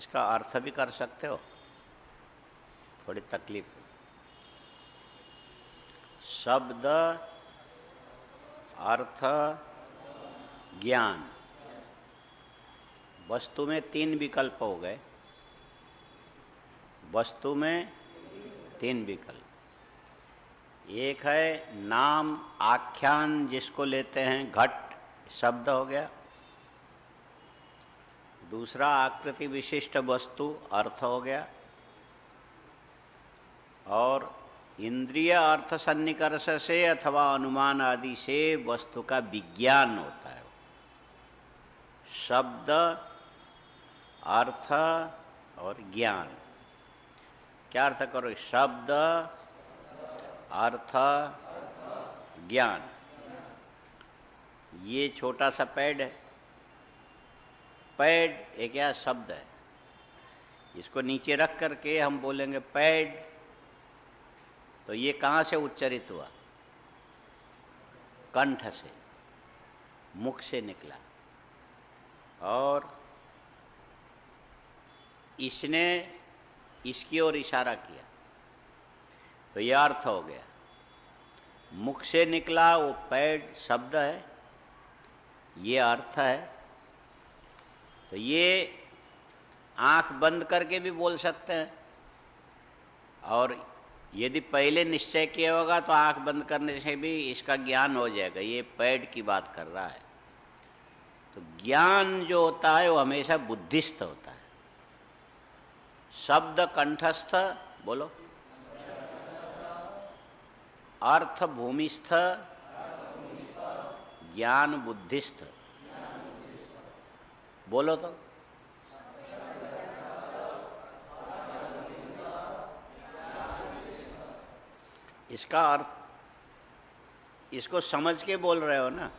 इसका अर्थ भी कर सकते हो, थोड़ी तकलीफ। शब्द, अर्थ, ज्ञान, वस्तु में 3 विकल्प हो गए। वस्तु में 3 विकल्प। एक है नाम आख्यान, जिसको लेते हैं घट, शब्द हो गया। दूसरा आकृति विशिष्ट वस्तु, अर्थ हो गया। और इंद्रिय अर्थ सन्निकर्ष से अथवा अनुमान आदि से वस्तु का विज्ञान होता है। शब्द, अर्थ और ज्ञान। क्या अर्थ करो? शब्द, अर्थ, ज्ञान। ये छोटा सा पैड है। पैड एक क्या शब्द है, इसको नीचे रख करके हम बोलेंगे पैड, तो ये कहाँ से उच्चरित हुआ? कंठ से, मुख से निकला। और इसने इसकी ओर इशारा किया, तो यह अर्थ हो गया। मुख से निकला वो पैड शब्द है, ये अर्थ है। तो ये आँख बंद करके भी बोल सकते हैं, और यदि पहले निश्चय किया होगा तो आँख बंद करने से भी इसका ज्ञान हो जाएगा। ये पैड की बात कर रहा है। तो ज्ञान जो होता है वो हमेशा बुद्धिस्थ होता है। शब्द कंठस्थ, बोलो। अर्थ भूमिस्थ, ज्ञान बुद्धिस्थ, बोलो तो। इसका अर्थ इसको समझ के बोल रहे हो ना।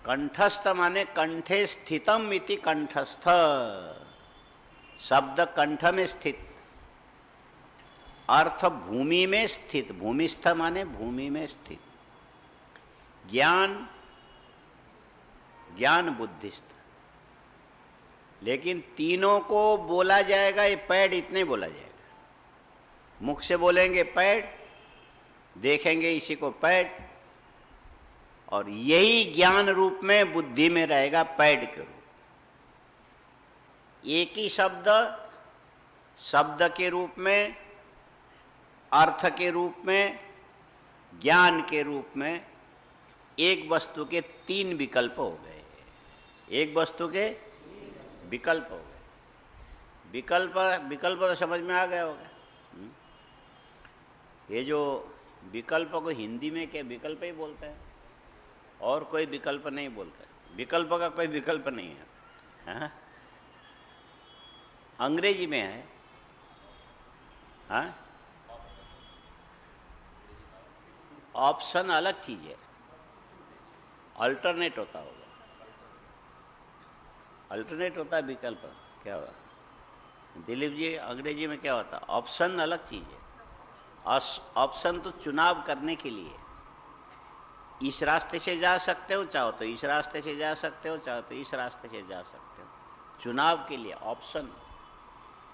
कंठस्थ माने कंठे स्थितम इति कंठस्थ, शब्द कंठ में स्थित। अर्थ भूमि में स्थित, भूमिस्थ माने भूमि में स्थित। ज्ञान, ज्ञान बुद्धिस्थ। लेकिन तीनों को बोला जाएगा, ये पैड इतने बोला जाएगा। मुख से बोलेंगे पैड, देखेंगे इसी को पैड, और यही ज्ञान रूप में बुद्धि में रहेगा पैड के रूप। एक ही शब्द, शब्द के रूप में, अर्थ के रूप में, ज्ञान के रूप में, एक वस्तु के 3 विकल्प हो गए। एक वस्तु के विकल्प हो गए। विकल्प तो समझ में आ गया होगा। ये जो विकल्प को हिंदी में क्या विकल्प ही बोलते हैं, और कोई विकल्प नहीं बोलते। विकल्प का कोई विकल्प नहीं है, हाँ? अंग्रेजी में है, हाँ? ऑप्शन अलग चीज़ है, अल्टरनेट होता होगा। अल्टरनेट होता है विकल्प, क्या होगा? दिलीप जी, अंग्रेजी में क्या होता है? ऑप्शन अलग चीज़ है। ऑप्शन तो चुनाव करने के लिए, इस रास्ते से जा सकते हो, चाहो तो इस रास्ते से जा सकते हो, चाहो तो इस रास्ते से जा सकते हो। चुनाव के लिए ऑप्शन,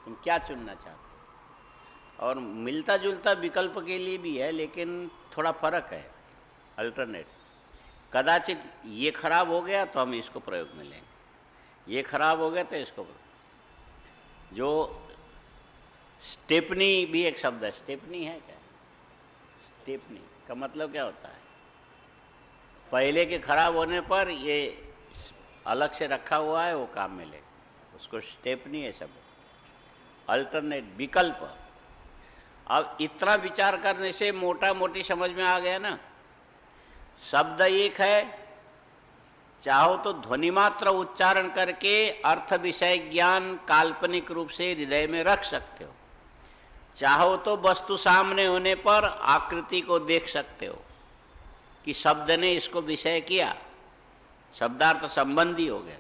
तुम क्या चुनना चाहते हो। और मिलता जुलता विकल्प के लिए भी है, लेकिन थोड़ा फर्क है। अल्टरनेट, कदाचित ये खराब हो गया तो हम इसको प्रयोग में लेंगे, ये खराब हो गया तो इसको। जो स्टेपनी भी एक शब्द है। स्टेपनी है क्या? स्टेपनी का मतलब क्या होता है? पहले के खराब होने पर ये अलग से रखा हुआ है, वो काम में लेगा, उसको स्टेपनी है शब्द। अल्टरनेट, विकल्प। अब इतना विचार करने से मोटा मोटी समझ में आ गया ना। शब्द एक है, चाहो तो ध्वनि मात्र उच्चारण करके अर्थ विषय ज्ञान काल्पनिक रूप से हृदय में रख सकते हो। चाहो तो वस्तु सामने होने पर आकृति को देख सकते हो कि शब्द ने इसको विषय किया, शब्दार्थ संबंधी हो गया।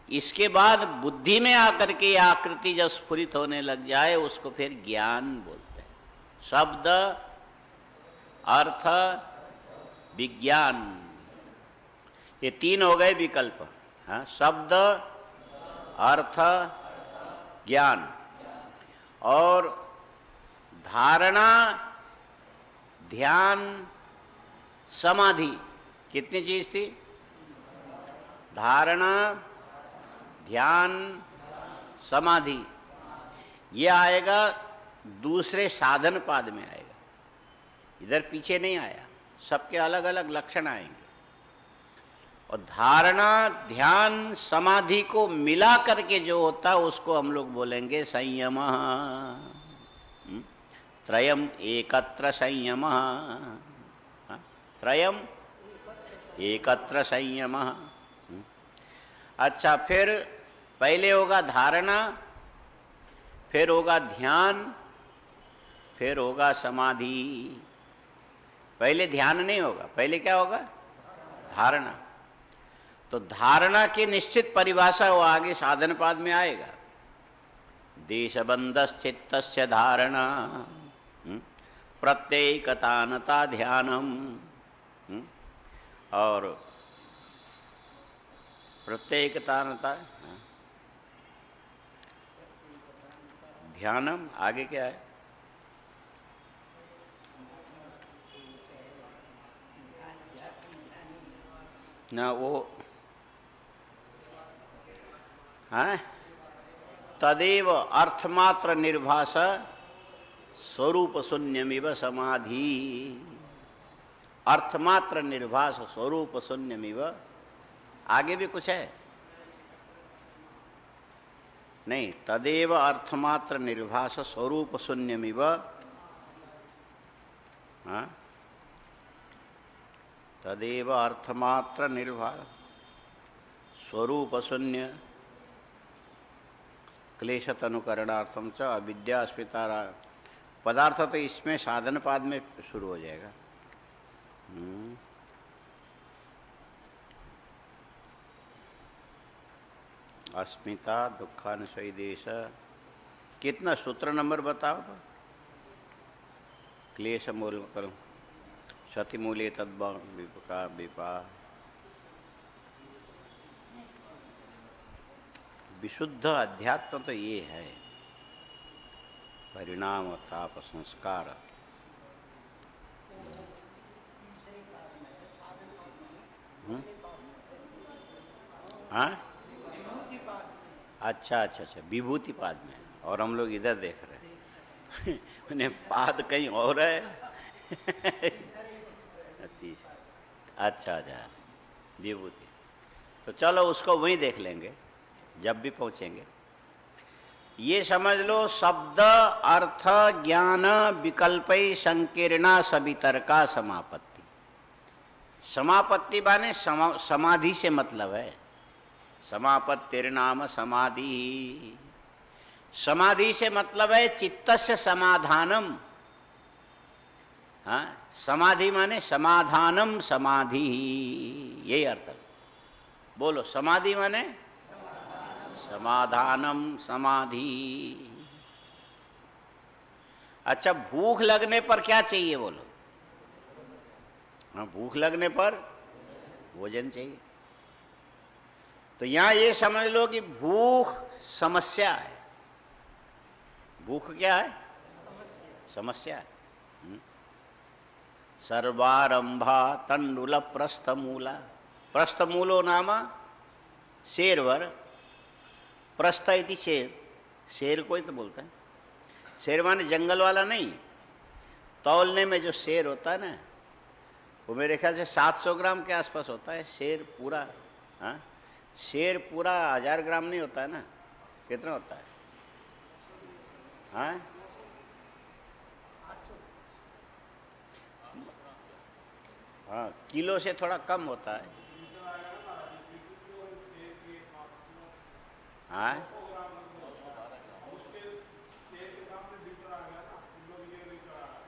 इसके बाद बुद्धि में आकर के आकृति जब स्फुरित होने लग जाए, उसको फिर ज्ञान बोलते हैं। शब्द, अर्थ, विज्ञान, ये 3 हो गए विकल्प। हाँ, शब्द, अर्थ ज्ञान और धारणा ध्यान समाधि। कितनी चीज थी? धारणा ध्यान समाधि। ये आएगा दूसरे साधन पाद में आएगा, इधर पीछे नहीं आया। सबके अलग अलग लक्षण आएंगे और धारणा ध्यान समाधि को मिला करके जो होता है उसको हम लोग बोलेंगे संयम। त्रयम एकत्र संयम। त्रयम एकत्र संयम। अच्छा, फिर पहले होगा धारणा, फिर होगा ध्यान, फिर होगा समाधि। पहले ध्यान नहीं होगा, पहले क्या होगा? धारणा। तो धारणा की निश्चित परिभाषा वो आगे साधन पाद में आएगा। देशबंधश्चित्तस्य धारणा प्रत्येकतानता ध्यानम। और प्रत्येकतानता ध्यानम। आगे क्या है? ना वो है तदेव अर्थमात्र निर्भास स्वरूप शून्यमिव समाधि। अर्थमात्र निर्भास स्वरूप शून्यमिव। आगे भी कुछ है? नहीं, तदेव अर्थमात्र निर्भास स्वरूप शून्यमिव। हाँ, तदेव अर्थमात्र निर्भास स्वरूप शून्य क्लेशतनुकरणार्थम च अविद्यास्मिता। पदार्थ तो इसमें साधन पाद में शुरू हो जाएगा। अस्मिता दुखानुशयी देश। कितना सूत्र नंबर बताओ तो? क्लेश मूल करो क्षति मूल्य तद्भा विपा विपा। विशुद्ध अध्यात्म तो ये है, परिणाम ताप संस्कार। हाँ, अच्छा अच्छा अच्छा, विभूति पाद में। और हम लोग इधर देख रहे हैं उन्हें पाद कहीं और है। अच्छा अच्छा, विभूति। तो चलो उसको वहीं देख लेंगे जब भी पहुँचेंगे। ये समझ लो, शब्द अर्थ ज्ञान विकल्पई संकीर्णा सवितर्का समापत्ति। समापत्ति माने समाधि से मतलब है। समापत्तिर्नाम समाधि। समाधि से मतलब है चित्तस्य समाधानम। हाँ, समाधि माने समाधानम समाधि, यही अर्थ। बोलो, समाधि माने समाधानम समाधि। अच्छा, भूख लगने पर क्या चाहिए बोलो? हाँ, भूख लगने पर भोजन चाहिए। तो यहां ये समझ लो कि भूख समस्या है। भूख क्या है? समस्या है। सर्वारंभा तंडुल प्रस्थमूला। प्रस्थमूलो नाम शेरवर। प्रस्थ इति शेर। शेर को ही तो बोलते हैं। शेर माने जंगल वाला नहीं। तौलने में जो शेर होता है ना, वो मेरे ख्याल से 700 ग्राम के आसपास होता है शेर पूरा। हाँ, शेर पूरा 1000 ग्राम नहीं होता है ना। कितना होता है? हाँ, हाँ, किलो से थोड़ा कम होता है। हाँ,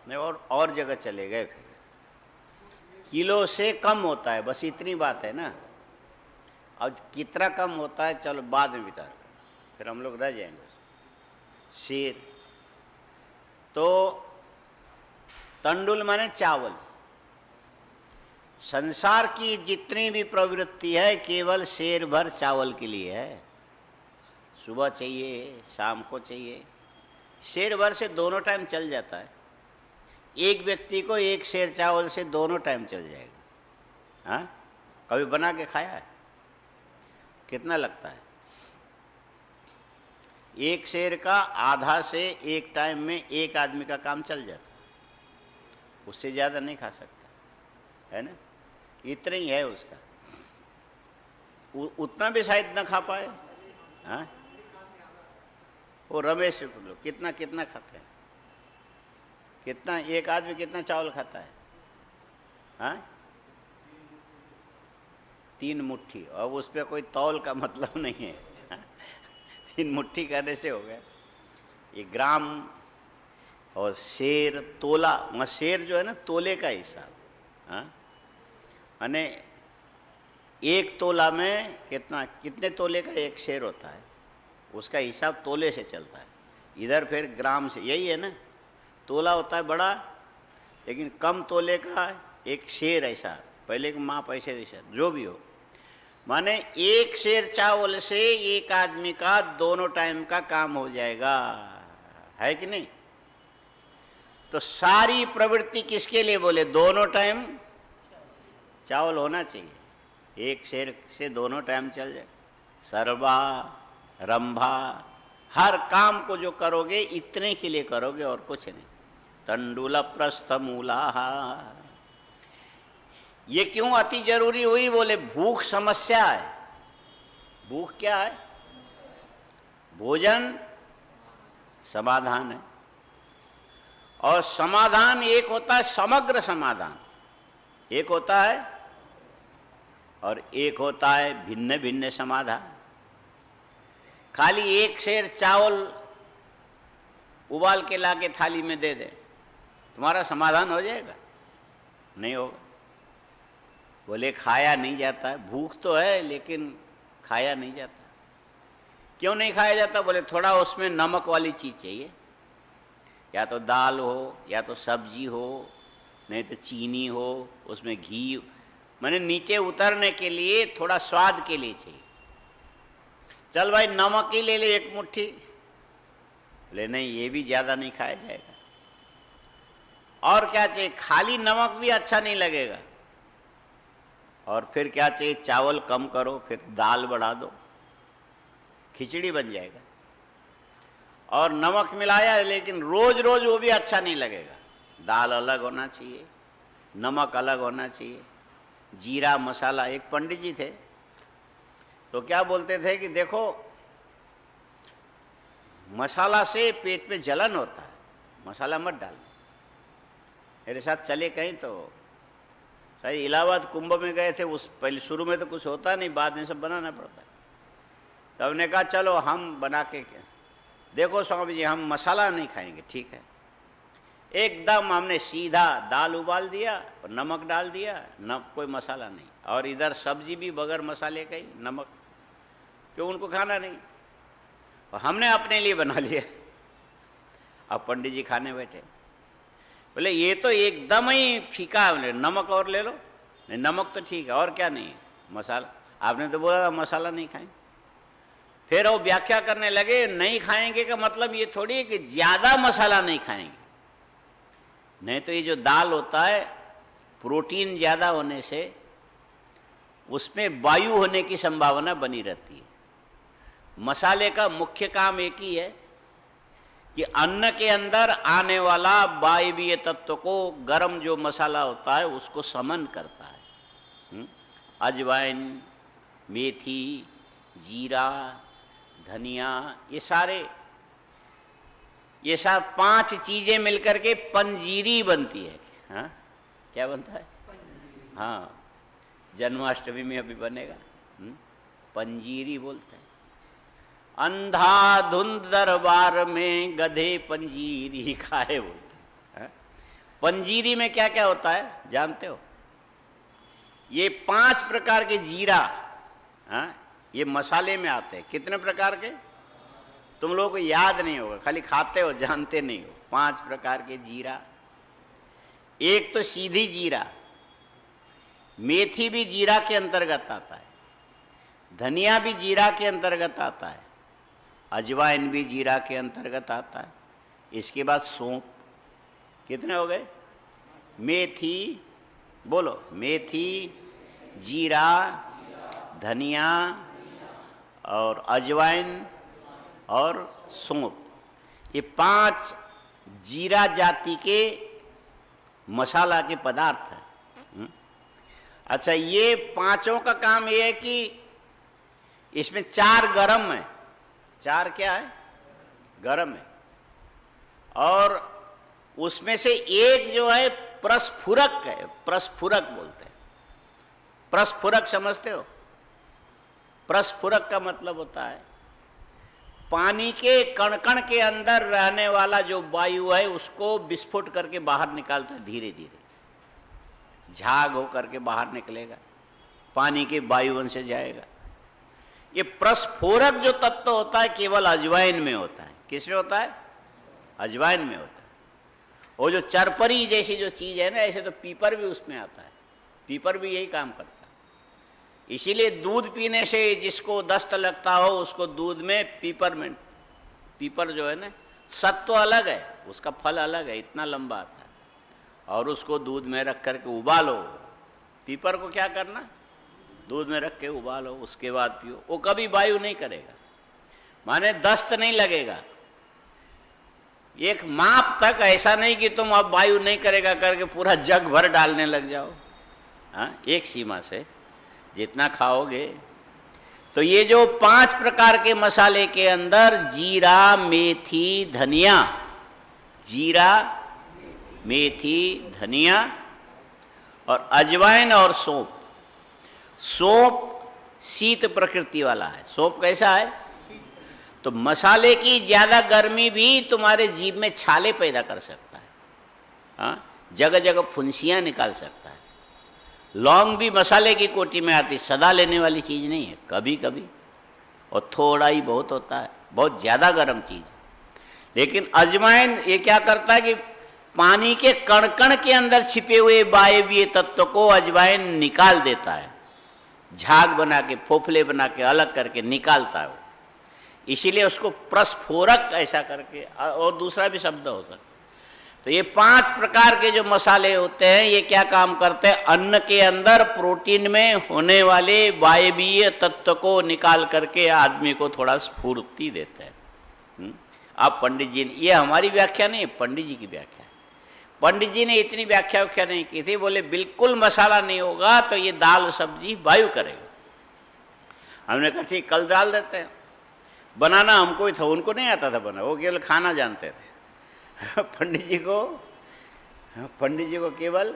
नहीं, और जगह चले गए फिर। किलो से कम होता है, बस इतनी बात है ना। अब कितना कम होता है चलो बाद में बता, फिर हम लोग रह जाएंगे। शेर तो तंडुल माने चावल। संसार की जितनी भी प्रवृत्ति है केवल शेर भर चावल के लिए है। सुबह चाहिए, शाम को चाहिए। सेर भर से दोनों टाइम चल जाता है। एक व्यक्ति को एक सेर चावल से दोनों टाइम चल जाएगा। हाँ, कभी बना के खाया है? कितना लगता है? एक सेर का आधा से एक टाइम में एक आदमी का काम चल जाता है, उससे ज़्यादा नहीं खा सकता, है ना? इतना ही है उसका, उतना भी शायद ना खा पाए। हाँ, वो रमेश लोग कितना कितना खाते हैं, कितना एक आदमी कितना चावल खाता है? हाँ, 3 मुट्ठी, और उस पर कोई तौल का मतलब नहीं है। 3 मुट्ठी करने से हो गया। ये ग्राम और शेर, तोला, वहाँ शेर जो है ना तोले का हिसाब। हाँ, माने एक तोला में कितने तोले का एक शेर होता है, उसका हिसाब तोले से चलता है। इधर फिर ग्राम से, यही है ना, तोला होता है बड़ा, लेकिन कम तोले का एक शेर, ऐसा पहले के माप ऐसे ऐसा जो भी हो। माने एक शेर चावल से एक आदमी का दोनों टाइम का काम हो जाएगा, है कि नहीं? तो सारी प्रवृत्ति किसके लिए बोले? दोनों टाइम चावल होना चाहिए, एक शेर से दोनों टाइम चल जाए। सरबा, रंभा, हर काम को जो करोगे इतने के लिए करोगे और कुछ नहीं। तंडुल प्रस्थ मूला, ये क्यों अति जरूरी हुई? बोले भूख समस्या है। भूख क्या है? भोजन समाधान है। और समाधान एक होता है समग्र समाधान, एक होता है, और एक होता है भिन्न भिन्न समाधान। खाली एक शेर चावल उबाल के लाके थाली में दे दे, तुम्हारा समाधान हो जाएगा? नहीं होगा। बोले खाया नहीं जाता है। भूख तो है लेकिन खाया नहीं जाता। क्यों नहीं खाया जाता? बोले थोड़ा उसमें नमक वाली चीज़ चाहिए, या तो दाल हो, या तो सब्जी हो, नहीं तो चीनी हो, उसमें घी, मैंने नीचे उतरने के लिए थोड़ा स्वाद के लिए चाहिए। चल भाई नमक ही ले ले एक मुट्ठी। बोले नहीं, ये भी ज़्यादा नहीं खाया जाएगा। और क्या चाहिए? खाली नमक भी अच्छा नहीं लगेगा। और फिर क्या चाहिए? चावल कम करो, फिर दाल बढ़ा दो, खिचड़ी बन जाएगा। और नमक मिलाया लेकिन रोज रोज वो भी अच्छा नहीं लगेगा। दाल अलग होना चाहिए, नमक अलग होना चाहिए, जीरा मसाला। एक पंडित जी थे तो क्या बोलते थे कि देखो मसाला से पेट में जलन होता है, मसाला मत डालना। मेरे साथ चले कहीं तो सही इलाहाबाद कुंभ में गए थे, उस पहले शुरू में तो कुछ होता नहीं, बाद में सब बनाना पड़ता है। तो हमने कहा चलो हम बना के, देखो स्वामी जी हम मसाला नहीं खाएंगे। ठीक है, एकदम हमने सीधा दाल उबाल दिया और नमक डाल दिया, कोई मसाला नहीं। और इधर सब्जी भी बगैर मसाले का ही, नमक, क्यों उनको खाना नहीं, और हमने अपने लिए बना लिया। अब पंडित जी खाने बैठे, बोले ये तो एकदम ही फीका है। बोले नमक और ले लो। नहीं नमक तो ठीक है, और क्या नहीं है? मसाला, आपने तो बोला था मसाला नहीं खाएंगे। फिर वो व्याख्या करने लगे, नहीं खाएंगे का मतलब ये थोड़ी है कि ज़्यादा मसाला नहीं खाएंगे। नहीं तो ये जो दाल होता है, प्रोटीन ज़्यादा होने से उसमें वायु होने की संभावना बनी रहती है। मसाले का मुख्य काम एक ही है कि अन्न के अंदर आने वाला वायवीय तत्व को, गर्म जो मसाला होता है उसको समन करता है। अजवाइन, मेथी, जीरा, धनिया, ये सब 5 चीज़ें मिलकर के पंजीरी बनती है। हाँ, क्या बनता है? हाँ, जन्माष्टमी में अभी बनेगा, पंजीरी बोलते हैं। अंधाधुंध दरबार में गधे पंजीरी खाए बोलते हैं। पंजीरी में क्या क्या होता है जानते हो? ये 5 प्रकार के जीरा, हाँ, ये मसाले में आते हैं। कितने प्रकार के? तुम लोगों को याद नहीं होगा, खाली खाते हो, जानते नहीं हो। 5 प्रकार के जीरा। एक तो सीधी जीरा, मेथी भी जीरा के अंतर्गत आता है, धनिया भी जीरा के अंतर्गत आता है, अजवाइन भी जीरा के अंतर्गत आता है। इसके बाद सौंफ, कितने हो गए? मेथी, बोलो, मेथी, जीरा, धनिया और अजवाइन और सौंफ, ये 5 जीरा जाति के मसाला के पदार्थ हैं। अच्छा, ये पांचों का काम ये है कि इसमें 4 गरम है। 4 क्या है? गरम है। और उसमें से एक जो है प्रस्फुरक है, प्रस्फुरक बोलते हैं। प्रस्फुरक समझते हो? प्रस्फुरक का मतलब होता है पानी के कण कण के अंदर रहने वाला जो वायु है उसको विस्फोट करके बाहर निकालता है। धीरे धीरे झाग होकर के बाहर निकलेगा, पानी के वायुमंडल से जाएगा। ये प्रस्फोरक जो तत्व होता है केवल अजवाइन में होता है। किसमें होता है? अजवाइन में होता है। वो जो चरपरी जैसी जो चीज़ है ना, ऐसे तो पीपर भी उसमें आता है। पीपर भी यही काम करता है। इसीलिए दूध पीने से जिसको दस्त लगता हो उसको दूध में पीपर जो है ना, सत्व अलग है, उसका फल अलग है, इतना लंबा आता है, और उसको दूध में रख करके उबालो। पीपर को क्या करना? दूध में रख के उबालो, उसके बाद पियो। वो कभी वायु नहीं करेगा, माने दस्त नहीं लगेगा। एक माप तक, ऐसा नहीं कि तुम अब वायु नहीं करेगा करके पूरा जग भर डालने लग जाओ। हाँ, एक सीमा से जितना खाओगे। तो ये जो 5 प्रकार के मसाले के अंदर जीरा, मेथी, धनिया, जीरा, मेथी, धनिया और अजवाइन और सौंफ। सौंफ शीत प्रकृति वाला है। सौंफ कैसा है? तो मसाले की ज़्यादा गर्मी भी तुम्हारे जीभ में छाले पैदा कर सकता है। हाँ, जगह जगह फुंसियाँ निकाल सकता है। लौंग भी मसाले की कोटि में आती, सदा लेने वाली चीज़ नहीं है, कभी कभी, और थोड़ा ही बहुत होता है, बहुत ज़्यादा गर्म चीज़ है। लेकिन अजवाइन ये क्या करता है कि पानी के कण कण के अंदर छिपे हुए वायवीय तत्व को अजवाइन निकाल देता है, झाग बना के, फोफले बना के, अलग करके निकालता है वो। इसीलिए उसको प्रस्फोरक ऐसा करके, और दूसरा भी शब्द हो सकता है। तो ये 5 प्रकार के जो मसाले होते हैं, ये क्या काम करते हैं? अन्न के अंदर प्रोटीन में होने वाले वायवीय तत्व को निकाल करके आदमी को थोड़ा स्फूर्ति देते हैं। आप पंडित जी ने, ये हमारी व्याख्या नहीं है, पंडित जी की व्याख्या है। पंडित जी ने इतनी व्याख्या नहीं की थी, बोले बिल्कुल मसाला नहीं होगा तो ये दाल सब्जी वायु करेगा। हमने कहा ठीक, कल डाल देते हैं। बनाना हमको ही था, उनको नहीं आता था बना, वो केवल खाना जानते थे। पंडित जी को केवल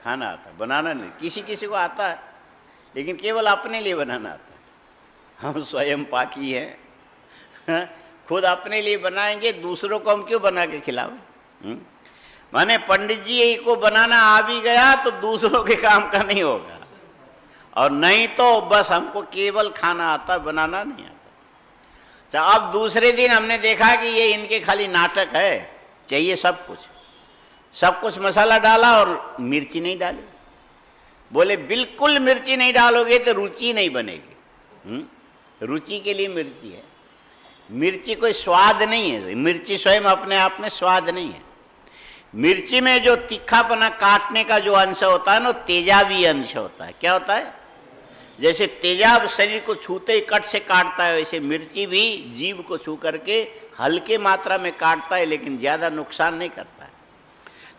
खाना आता, बनाना नहीं। किसी किसी को आता है, लेकिन केवल अपने लिए बनाना आता है। हम स्वयं पाकी हैं, खुद अपने लिए बनाएंगे, दूसरों को हम क्यों बना के खिलावें? माने पंडित जी को बनाना आ भी गया तो दूसरों के काम का नहीं होगा, और नहीं तो बस हमको केवल खाना आता, बनाना नहीं आता। अच्छा, अब दूसरे दिन हमने देखा कि ये इनके खाली नाटक है, चाहिए सब कुछ मसाला डाला और मिर्ची नहीं डाली। बोले बिल्कुल मिर्ची नहीं डालोगे तो रुचि नहीं बनेगी। रुचि के लिए मिर्ची है, मिर्ची कोई स्वाद नहीं है। मिर्ची स्वयं अपने आप में स्वाद नहीं है। मिर्ची में जो तीखापना, काटने का जो अंश होता है ना, तेजाबी अंश होता है। क्या होता है? जैसे तेजाब शरीर को छूते ही कट से काटता है, वैसे मिर्ची भी जीभ को छू करके हल्के मात्रा में काटता है, लेकिन ज़्यादा नुकसान नहीं करता है।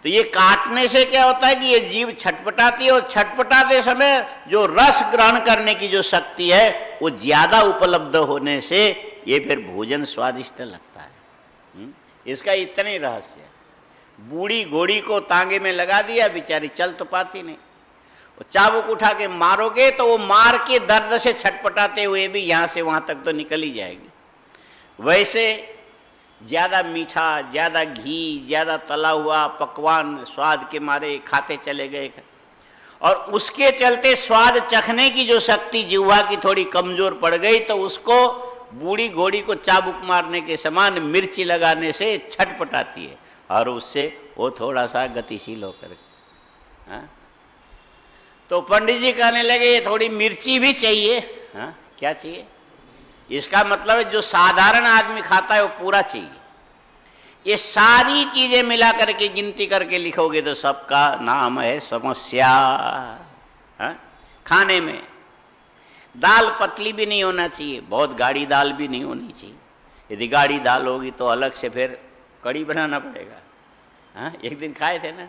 तो ये काटने से क्या होता है कि ये जीभ छटपटाती है, और छटपटाते समय जो रस ग्रहण करने की जो शक्ति है वो ज़्यादा उपलब्ध होने से ये फिर भोजन स्वादिष्ट लगता है। इसका इतना ही रहस्य है। बूढ़ी घोड़ी को तांगे में लगा दिया, बेचारी चल तो पाती नहीं। चाबुक उठा के मारोगे तो वो मार के दर्द से छटपटाते हुए भी यहाँ से वहाँ तक तो निकल ही जाएगी। वैसे ज़्यादा मीठा, ज़्यादा घी, ज़्यादा तला हुआ पकवान स्वाद के मारे खाते चले गए, और उसके चलते स्वाद चखने की जो शक्ति जिह्वा की थोड़ी कमज़ोर पड़ गई, तो उसको बूढ़ी घोड़ी को चाबुक मारने के समान मिर्ची लगाने से छटपटाती है, और उससे वो थोड़ा सा गतिशील होकर। हाँ, तो पंडित जी कहने लगे ये थोड़ी मिर्ची भी चाहिए। हाँ, क्या चाहिए? इसका मतलब है जो साधारण आदमी खाता है वो पूरा चाहिए। ये सारी चीजें मिला करके गिनती करके लिखोगे तो सबका नाम है समस्या। हा? खाने में दाल पतली भी नहीं होना चाहिए, बहुत गाढ़ी दाल भी नहीं होनी चाहिए। यदि गाढ़ी दाल होगी तो अलग से फिर कड़ी बनाना पड़ेगा। हाँ, एक दिन खाए थे ना,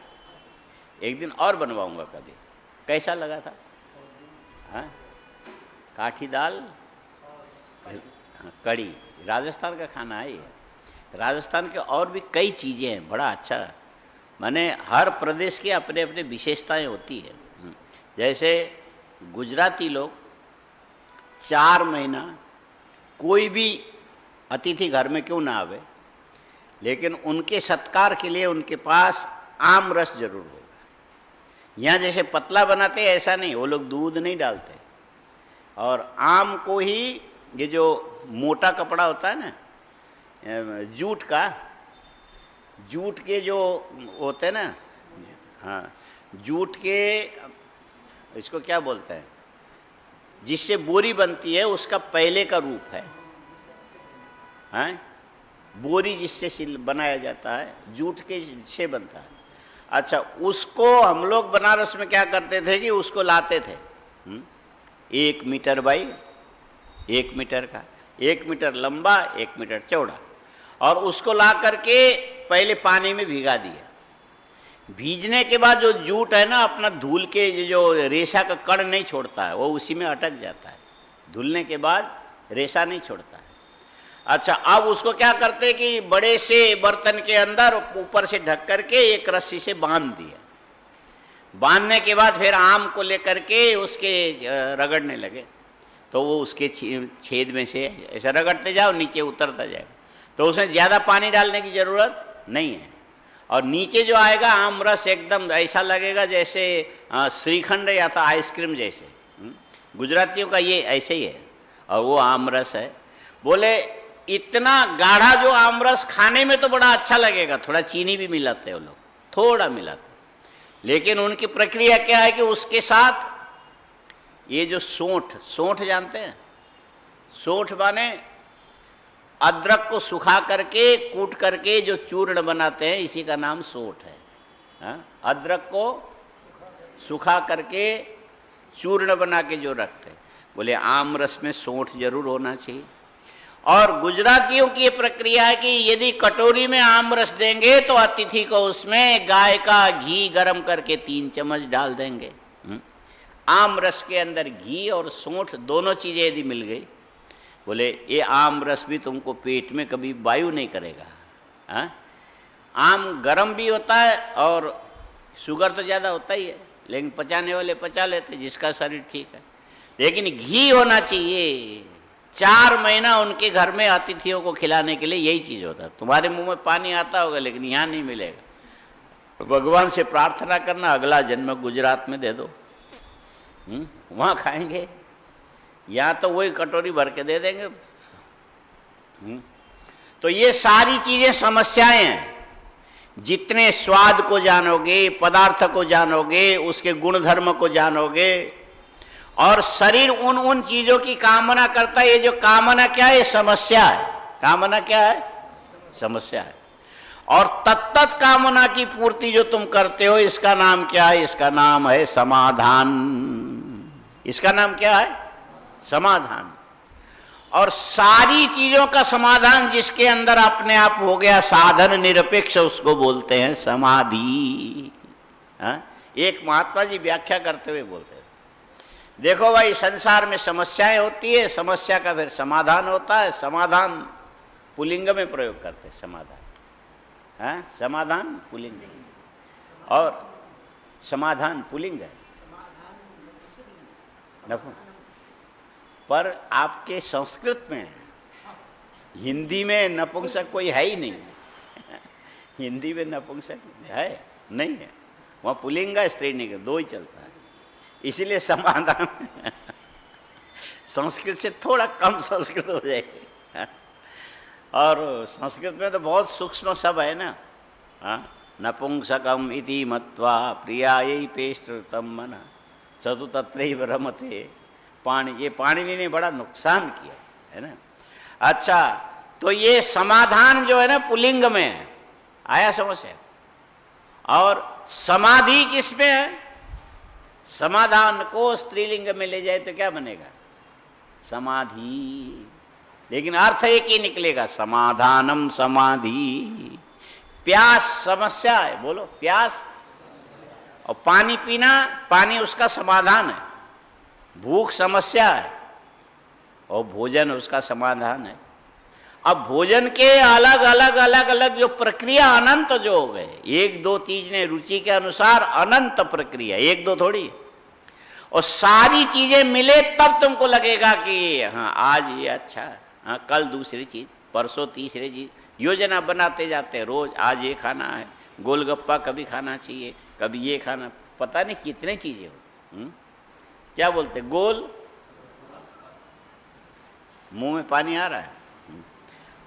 एक दिन और बनवाऊंगा कभी। कैसा लगा था? हाँ, काठी दाल कड़ी, राजस्थान का खाना है ये। राजस्थान के और भी कई चीज़ें हैं, बड़ा अच्छा। माने हर प्रदेश की अपने अपने विशेषताएं होती है। जैसे गुजराती लोग 4 महीना कोई भी अतिथि घर में क्यों ना आवे, लेकिन उनके सत्कार के लिए उनके पास आम रस जरूर होगा। यहाँ जैसे पतला बनाते हैं ऐसा नहीं, वो लोग दूध नहीं डालते, और आम को ही, ये जो मोटा कपड़ा होता है ना जूट का, जूट के जो होते हैं ना, हाँ, जूट के, इसको क्या बोलते हैं, जिससे बोरी बनती है, उसका पहले का रूप है। हैं, बोरी जिससे बनाया जाता है, जूट के से बनता है। अच्छा, उसको हम लोग बनारस में क्या करते थे कि उसको लाते थे 1 मीटर बाई 1 मीटर का, 1 मीटर लंबा 1 मीटर चौड़ा, और उसको ला करके पहले पानी में भिगा दिया। भीजने के बाद जो जूट है ना अपना धुल के जो रेशा का कण नहीं छोड़ता है, वो उसी में अटक जाता है। धुलने के बाद रेशा नहीं छोड़ता है। अच्छा, अब उसको क्या करते कि बड़े से बर्तन के अंदर ऊपर से ढक करके एक रस्सी से बांध दिया। बांधने के बाद फिर आम को लेकर के उसके रगड़ने लगे, तो वो उसके छेद में से ऐसा रगड़ते जाओ, नीचे उतरता जाएगा। तो उसमें ज़्यादा पानी डालने की ज़रूरत नहीं है, और नीचे जो आएगा आम रस एकदम ऐसा लगेगा जैसे श्रीखंड या तो आइसक्रीम जैसे। गुजरातियों का ये ऐसे ही है, और वो आम रस है। बोले इतना गाढ़ा जो आम रस खाने में तो बड़ा अच्छा लगेगा, थोड़ा चीनी भी मिलाते हैं वो लोग, थोड़ा मिलाते, लेकिन उनकी प्रक्रिया क्या है कि उसके साथ ये जो सोंठ जानते हैं, सोंठ माने अदरक को सुखा करके कूट करके जो चूर्ण बनाते हैं, इसी का नाम सोंठ है। हाँ? अदरक को सुखा करके चूर्ण बना के जो रखते हैं। बोले आम रस में सोंठ जरूर होना चाहिए। और गुजरातियों की ये प्रक्रिया है कि यदि कटोरी में आम रस देंगे तो अतिथि को उसमें गाय का घी गरम करके 3 चम्मच डाल देंगे। आम रस के अंदर घी और सोंठ दोनों चीज़ें यदि मिल गई, बोले ये आम रस भी तुमको पेट में कभी वायु नहीं करेगा। हाँ? आम गरम भी होता है और शुगर तो ज़्यादा होता ही है, लेकिन पचाने वाले पचा लेते, जिसका शरीर ठीक है। लेकिन घी होना चाहिए। 4 महीना उनके घर में अतिथियों को खिलाने के लिए यही चीज़ होता है। तुम्हारे मुंह में पानी आता होगा, लेकिन यहाँ नहीं मिलेगा। भगवान से प्रार्थना करना अगला जन्म गुजरात में दे दो, वहाँ खाएंगे। यहाँ तो वही कटोरी भर के दे देंगे। तो ये सारी चीज़ें समस्याएं हैं। जितने स्वाद को जानोगे, पदार्थ को जानोगे, उसके गुण धर्म को जानोगे, और शरीर उन चीज़ों की कामना करता है। ये जो कामना क्या है, ये समस्या है। कामना क्या है? समस्या है। और तत्त कामना की पूर्ति जो तुम करते हो, इसका नाम क्या है? इसका नाम है समाधान। इसका नाम क्या है? समाधान। और सारी चीजों का समाधान जिसके अंदर अपने आप हो गया, साधन निरपेक्ष, उसको बोलते हैं समाधि। एक महात्मा जी व्याख्या करते हुए बोलते हैं, देखो भाई, संसार में समस्याएं होती है, समस्या का फिर समाधान होता है। समाधान पुल्लिंग में प्रयोग करते हैं, समाधान। समाधान पुल्लिंग, और समाधान पुल्लिंग है। पर आपके संस्कृत में, हिंदी में नपुंसक कोई है ही नहीं। हिंदी में नपुंसक है नहीं है, वहाँ पुल्लिंग स्त्रीलिंग 2 ही चलता है। इसीलिए समाधान संस्कृत से थोड़ा कम संस्कृत हो जाएगी। और संस्कृत में तो बहुत सूक्ष्म सब है ना। नपुंसकम इति मत्वा प्रियायै पेष्टृतम मन सतु तत्रैव रमते। ये पाणिनि ने बड़ा नुकसान किया है ना। अच्छा, तो ये समाधान जो है ना पुल्लिंग में है, आया समझ से? और समाधि किस में है? समाधान को स्त्रीलिंग में ले जाए तो क्या बनेगा? समाधि। लेकिन अर्थ एक ही निकलेगा, समाधानम समाधि। प्यास समस्या है, बोलो प्यास, और पानी पीना, पानी उसका समाधान है। भूख समस्या है और भोजन उसका समाधान है। अब भोजन के अलग अलग अलग अलग जो प्रक्रिया अनंत जो हो गए, एक दो चीजें रुचि के अनुसार अनंत प्रक्रिया, एक दो थोड़ी। और सारी चीजें मिले तब तुमको लगेगा कि हाँ आज ये अच्छा, हाँ कल दूसरी चीज, परसों तीसरी चीज, योजना बनाते जाते हैं। रोज आज ये खाना है, गोलगप्पा कभी खाना चाहिए, कभी ये खाना, पता नहीं कितने चीजें होती। क्या बोलते, गोल, मुंह में पानी आ रहा है।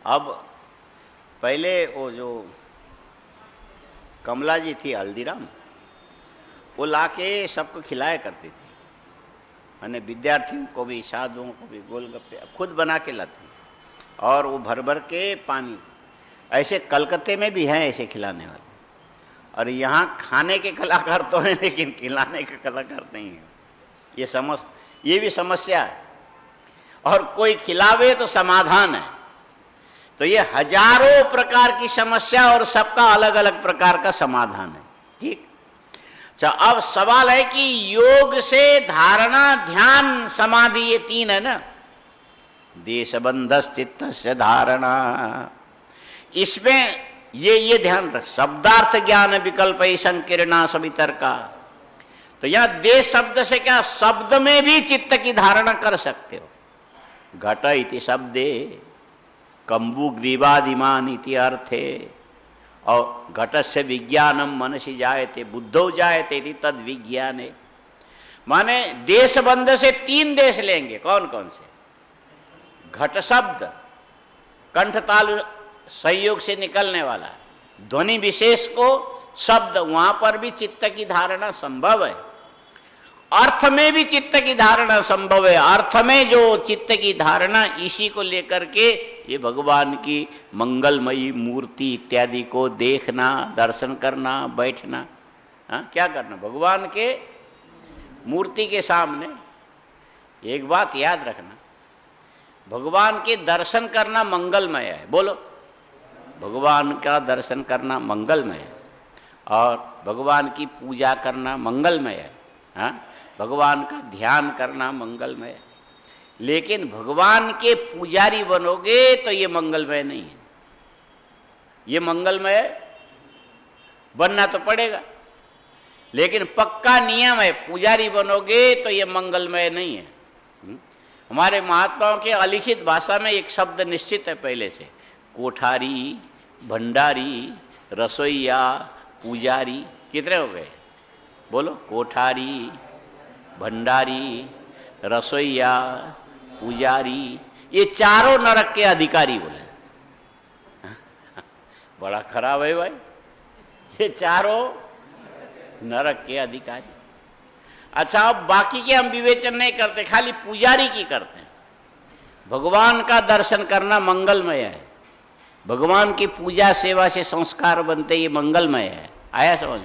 अब पहले वो जो कमला जी थी हल्दीराम, वो लाके सबको खिलाया करती थी, मैंने विद्यार्थियों को भी, साधुओं को भी गोलगप्पे खुद बना के लाती, और वो भर भर के पानी। ऐसे कलकत्ते में भी हैं ऐसे खिलाने वाले, और यहाँ खाने के कलाकार तो हैं लेकिन खिलाने के कलाकार नहीं है। ये भी समस्या है। और कोई खिलावे तो समाधान है। तो ये हजारों प्रकार की समस्या और सबका अलग अलग प्रकार का समाधान है। ठीक। अच्छा, अब सवाल है कि योग से धारणा, ध्यान, समाधि, ये तीन है ना, देशबंधस चित्त से धारणा, इसमें ये ध्यान रख, शब्दार्थ ज्ञान विकल्प संकीर्णा सवितर्का। तो यहां देश शब्द से क्या, शब्द में भी चित्त की धारणा कर सकते हो। घट इति शब्दे कंबु ग्रीवादिमान इति अर्थे, और घटस्य विज्ञानम मनसि जायते बुद्धौ जायते इति तद विज्ञाने। माने देश बंध से तीन देश लेंगे, कौन कौन से? घट शब्द, कंठ ताल संयोग से निकलने वाला, ध्वनि विशेष को शब्द, वहां पर भी चित्त की धारणा संभव है। अर्थ में भी चित्त की धारणा संभव है। अर्थ में जो चित्त की धारणा, इसी को लेकर के ये भगवान की मंगलमयी मूर्ति इत्यादि को देखना, दर्शन करना, बैठना, हाँ क्या करना, भगवान के मूर्ति के सामने। एक बात याद रखना, भगवान के दर्शन करना मंगलमय है। बोलो, भगवान का दर्शन करना मंगलमय है, और भगवान की पूजा करना मंगलमय है, हाँ भगवान का ध्यान करना मंगलमय है। लेकिन भगवान के पुजारी बनोगे तो ये मंगलमय नहीं है। ये मंगलमय बनना तो पड़ेगा, लेकिन पक्का नियम है, पुजारी बनोगे तो ये मंगलमय नहीं है। हमारे महात्माओं के अलिखित भाषा में एक शब्द निश्चित है पहले से, कोठारी, भंडारी, रसोईया, पुजारी। कितने हो गए? बोलो, कोठारी, भंडारी, रसोईया, पुजारी, ये चारों नरक के अधिकारी। बोले बड़ा खराब है भाई, ये चारों नरक के अधिकारी। अच्छा, अब बाकी के हम विवेचन नहीं करते, खाली पुजारी की करते हैं। भगवान का दर्शन करना मंगलमय है, भगवान की पूजा सेवा से संस्कार बनते, ये मंगलमय है। आया समझ?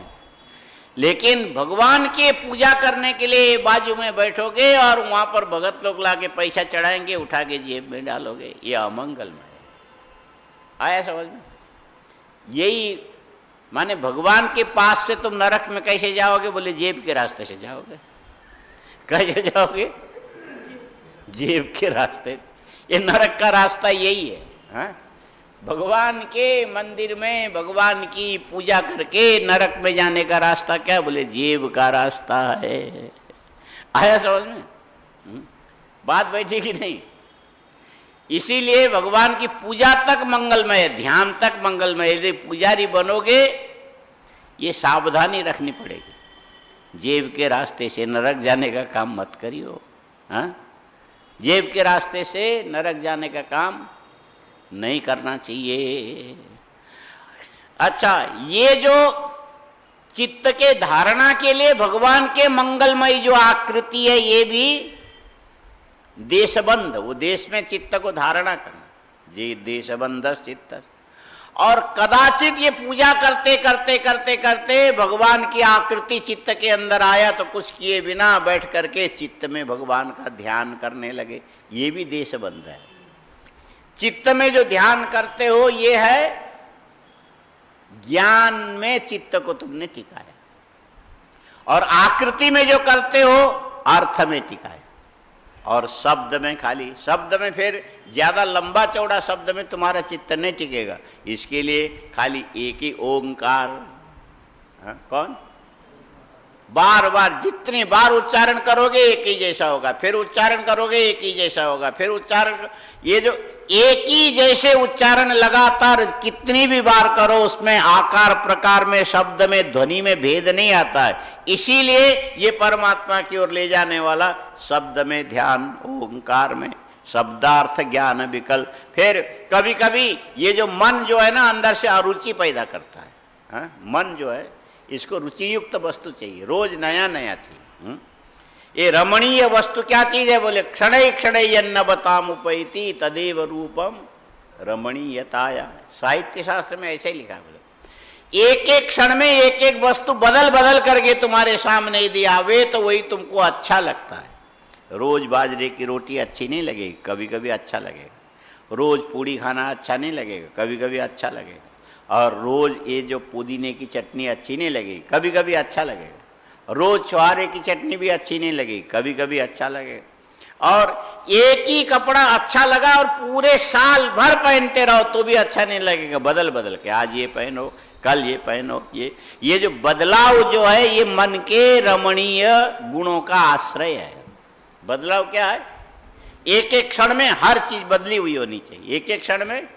लेकिन भगवान के पूजा करने के लिए बाजू में बैठोगे और वहां पर भगत लोग लाके पैसा चढ़ाएंगे, उठा के जेब में डालोगे, ये अमंगलमय है। आया समझ में? यही माने भगवान के पास से तुम नरक में कैसे जाओगे? बोले जेब के रास्ते से जाओगे। कैसे जाओगे? जेब के रास्ते से। ये नरक का रास्ता यही है। हाँ? भगवान के मंदिर में भगवान की पूजा करके नरक में जाने का रास्ता क्या? बोले जेब का रास्ता है। आया समझ में? बात बैठी कि नहीं? इसीलिए भगवान की पूजा तक मंगलमय है, ध्यान तक मंगलमय। यदि पुजारी बनोगे ये सावधानी रखनी पड़ेगी, जेब के रास्ते से नरक जाने का काम मत करियो। हाँ, जेब के रास्ते से नरक जाने का काम नहीं करना चाहिए। अच्छा, ये जो चित्त के धारणा के लिए भगवान के मंगलमय जो आकृति है, ये भी देशबंध, वो देश में चित्त को धारणा करना। जी देशबंधस चित्त। और कदाचित ये पूजा करते करते करते करते भगवान की आकृति चित्त के अंदर आया तो कुछ किए बिना बैठ करके चित्त में भगवान का ध्यान करने लगे, ये भी देशबंध है। चित्त में जो ध्यान करते हो ये है ज्ञान में चित्त को तुमने टिकाया, और आकृति में जो करते हो अर्थ में टिकाया, और शब्द में खाली, शब्द में फिर ज्यादा लंबा चौड़ा शब्द में तुम्हारा चित्त नहीं टिकेगा। इसके लिए खाली एक ही ओंकार, कौन, बार बार जितनी बार उच्चारण करोगे एक ही जैसा होगा, फिर उच्चारण करोगे एक ही जैसा होगा, फिर उच्चारण, ये जो एक ही जैसे उच्चारण लगातार कितनी भी बार करो उसमें आकार प्रकार में शब्द में ध्वनि में भेद नहीं आता है। इसीलिए ये परमात्मा की ओर ले जाने वाला शब्द में ध्यान, ओंकार में शब्दार्थ ज्ञान विकल्प। फिर कभी कभी ये जो मन जो है ना अंदर से अरुचि पैदा करता है, हा? मन जो है इसको रुचि युक्त वस्तु चाहिए, रोज नया नया चाहिए। ये रमणीय वस्तु क्या चीज है, बोले क्षणै क्षणै यन्न बताम उपैति तदेव रूपम रमणीयताया। साहित्य शास्त्र में ऐसे ही लिखा है, बोले एक एक क्षण में एक एक वस्तु बदल बदल करके तुम्हारे सामने यदि आवे तो वही तुमको अच्छा लगता है। रोज बाजरे की रोटी अच्छी नहीं लगेगी, कभी कभी अच्छा लगेगा। रोज पूड़ी खाना अच्छा नहीं लगेगा, कभी कभी अच्छा लगेगा। और रोज ये जो पुदीने की चटनी अच्छी नहीं लगेगी, कभी कभी अच्छा लगेगा। रोज छुहारे की चटनी भी अच्छी नहीं लगेगी, कभी कभी अच्छा लगेगा। और एक ही कपड़ा अच्छा लगा और पूरे साल भर पहनते रहो तो भी अच्छा नहीं लगेगा, बदल बदल के, आज ये पहनो कल ये पहनो। ये जो बदलाव जो है ये मन के रमणीय गुणों का आश्रय है। बदलाव क्या है, एक एक क्षण में हर चीज बदली हुई होनी चाहिए, एक एक क्षण में।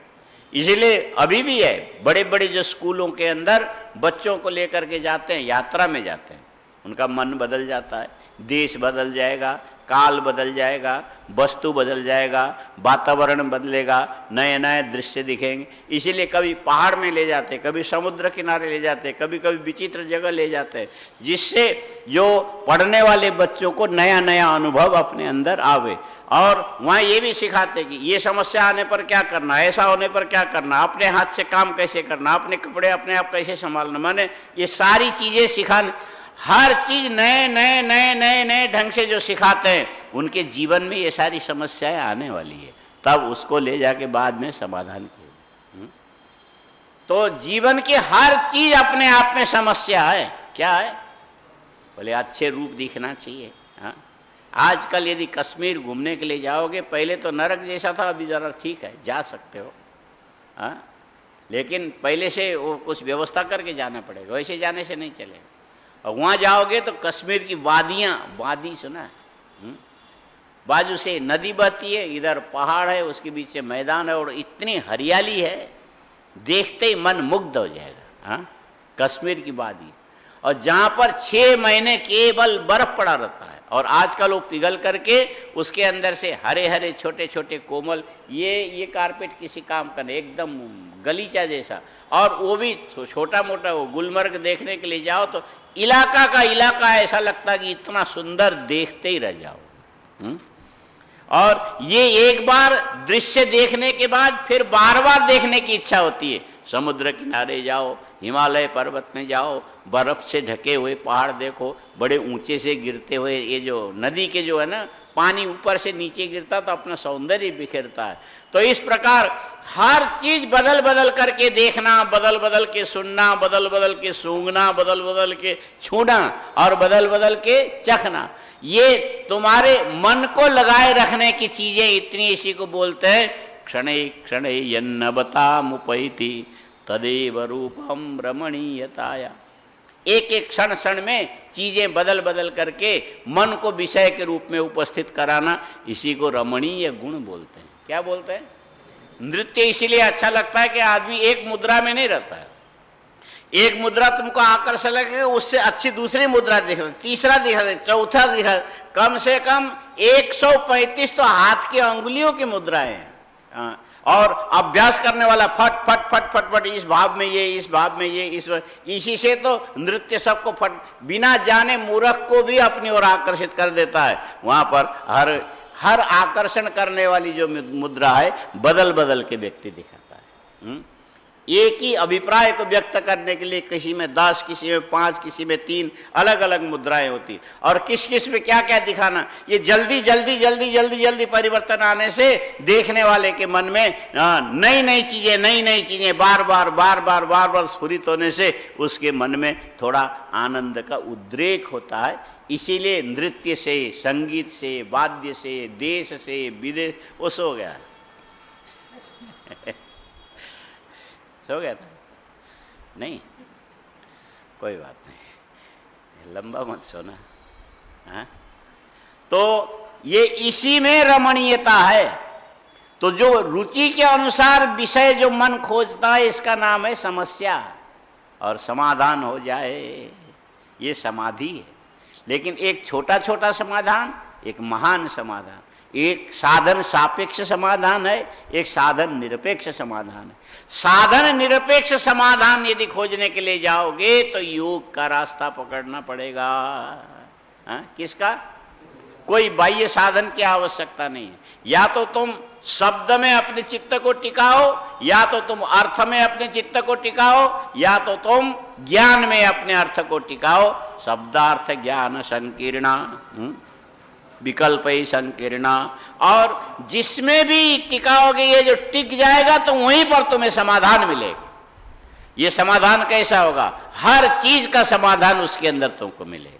इसीलिए अभी भी है, बड़े बड़े जो स्कूलों के अंदर बच्चों को लेकर के जाते हैं, यात्रा में जाते हैं, उनका मन बदल जाता है, देश बदल जाएगा, काल बदल जाएगा, वस्तु बदल जाएगा, वातावरण बदलेगा, नए नए दृश्य दिखेंगे। इसीलिए कभी पहाड़ में ले जाते, कभी समुद्र किनारे ले जाते, कभी कभी विचित्र जगह ले जाते, जिससे जो पढ़ने वाले बच्चों को नया नया अनुभव अपने अंदर आवे। और वहाँ ये भी सिखाते कि ये समस्या आने पर क्या करना, ऐसा होने पर क्या करना, अपने हाथ से काम कैसे करना, अपने कपड़े अपने आप कैसे संभालना, माने ये सारी चीज़ें सिखाने, हर चीज नए नए नए नए नए ढंग से जो सिखाते हैं, उनके जीवन में ये सारी समस्याएं आने वाली है, तब उसको ले जाके बाद में समाधान किया। तो जीवन की हर चीज अपने आप में समस्या है। क्या है, बोले अच्छे रूप दिखना चाहिए। हाँ, आजकल यदि कश्मीर घूमने के लिए जाओगे, पहले तो नरक जैसा था, अभी जरा ठीक है, जा सकते हो। हाँ, लेकिन पहले से वो कुछ व्यवस्था करके जाना पड़ेगा, वैसे जाने से नहीं चलेगा। और वहाँ जाओगे तो कश्मीर की वादियाँ, वादी सुना है, बाजू से नदी बहती है, इधर पहाड़ है, उसके बीच से मैदान है, और इतनी हरियाली है, देखते ही मन मुग्ध हो जाएगा। हाँ, कश्मीर की वादी, और जहाँ पर 6 महीने केवल बर्फ पड़ा रहता है, और आजकल वो पिघल करके उसके अंदर से हरे हरे छोटे छोटे कोमल, ये कारपेट किसी काम का नहीं, एकदम गलीचा जैसा। और वो भी छोटा मोटा, वो गुलमर्ग देखने के लिए जाओ तो इलाका का इलाका ऐसा लगता कि इतना सुंदर, देखते ही रह जाओ। और ये एक बार दृश्य देखने के बाद फिर बार बार देखने की इच्छा होती है। समुद्र किनारे जाओ, हिमालय पर्वत में जाओ, बर्फ से ढके हुए पहाड़ देखो, बड़े ऊंचे से गिरते हुए ये जो नदी के जो है ना, पानी ऊपर से नीचे गिरता तो अपना सौंदर्य बिखेरता है। तो इस प्रकार हर चीज बदल बदल करके देखना, बदल बदल के सुनना, बदल बदल के सूंघना, बदल बदल के छूना, और बदल बदल के चखना, ये तुम्हारे मन को लगाए रखने की चीजें इतनी, इसी को बोलते हैं क्षणे क्षणे यन्न बतामुपैति तदेव रूपम रमणीयताया। एक एक क्षण क्षण में चीजें बदल बदल करके मन को विषय के रूप में उपस्थित कराना, इसी को रमणीय गुण बोलते हैं। क्या बोलते हैं? नृत्य इसीलिए अच्छा लगता है कि आदमी एक मुद्रा में नहीं रहता है। एक मुद्रा तुमको आकर्षण लगेगा, उससे अच्छी दूसरी मुद्रा दिखा, तीसरा दिखा, चौथा दिखा, कम से कम 135 तो हाथ की अंगुलियों की मुद्राएं हैं। और अभ्यास करने वाला फट फट फट फट फट, इस भाव में ये, इस भाव में ये, इसी से तो नृत्य सबको बिना जाने मूर्ख को भी अपनी ओर आकर्षित कर देता है। वहाँ पर हर आकर्षण करने वाली जो मुद्रा है बदल बदल के व्यक्ति दिखाता है। एक ही अभिप्राय को व्यक्त करने के लिए किसी में 10, किसी में 5, किसी में 3 अलग अलग मुद्राएं होती, और किस किस में क्या क्या दिखाना, ये जल्दी जल्दी जल्दी जल्दी जल्दी परिवर्तन आने से देखने वाले के मन में नई नई चीजें बार बार स्फुरित होने से उसके मन में थोड़ा आनंद का उद्रेक होता है। इसीलिए नृत्य से, संगीत से, वाद्य से, देश से, विदेश, वो सो गया सो गया था? नहीं, कोई बात नहीं, लंबा मत सोना। हाँ, तो ये इसी में रमणीयता है। तो जो रुचि के अनुसार विषय जो मन खोजता है, इसका नाम है समस्या, और समाधान हो जाए ये समाधि है। लेकिन एक छोटा छोटा समाधान, एक महान समाधान, एक साधन सापेक्ष समाधान है, एक साधन निरपेक्ष समाधान है। साधन निरपेक्ष समाधान यदि खोजने के लिए जाओगे तो योग का रास्ता पकड़ना पड़ेगा। किसका? कोई बाह्य साधन की आवश्यकता नहीं है। या तो तुम शब्द में अपने चित्त को टिकाओ, या तो तुम अर्थ में अपने चित्त को टिकाओ, या तो तुम ज्ञान में अपने अर्थ को टिकाओ। शब्दार्थ ज्ञान संकीर्णा विकल्प ही संकीर्णा, और जिसमें भी टिकाओगे ये जो टिक जाएगा तो वहीं पर तुम्हें समाधान मिलेगा। ये समाधान कैसा होगा? हर चीज का समाधान उसके अंदर तुमको मिलेगा।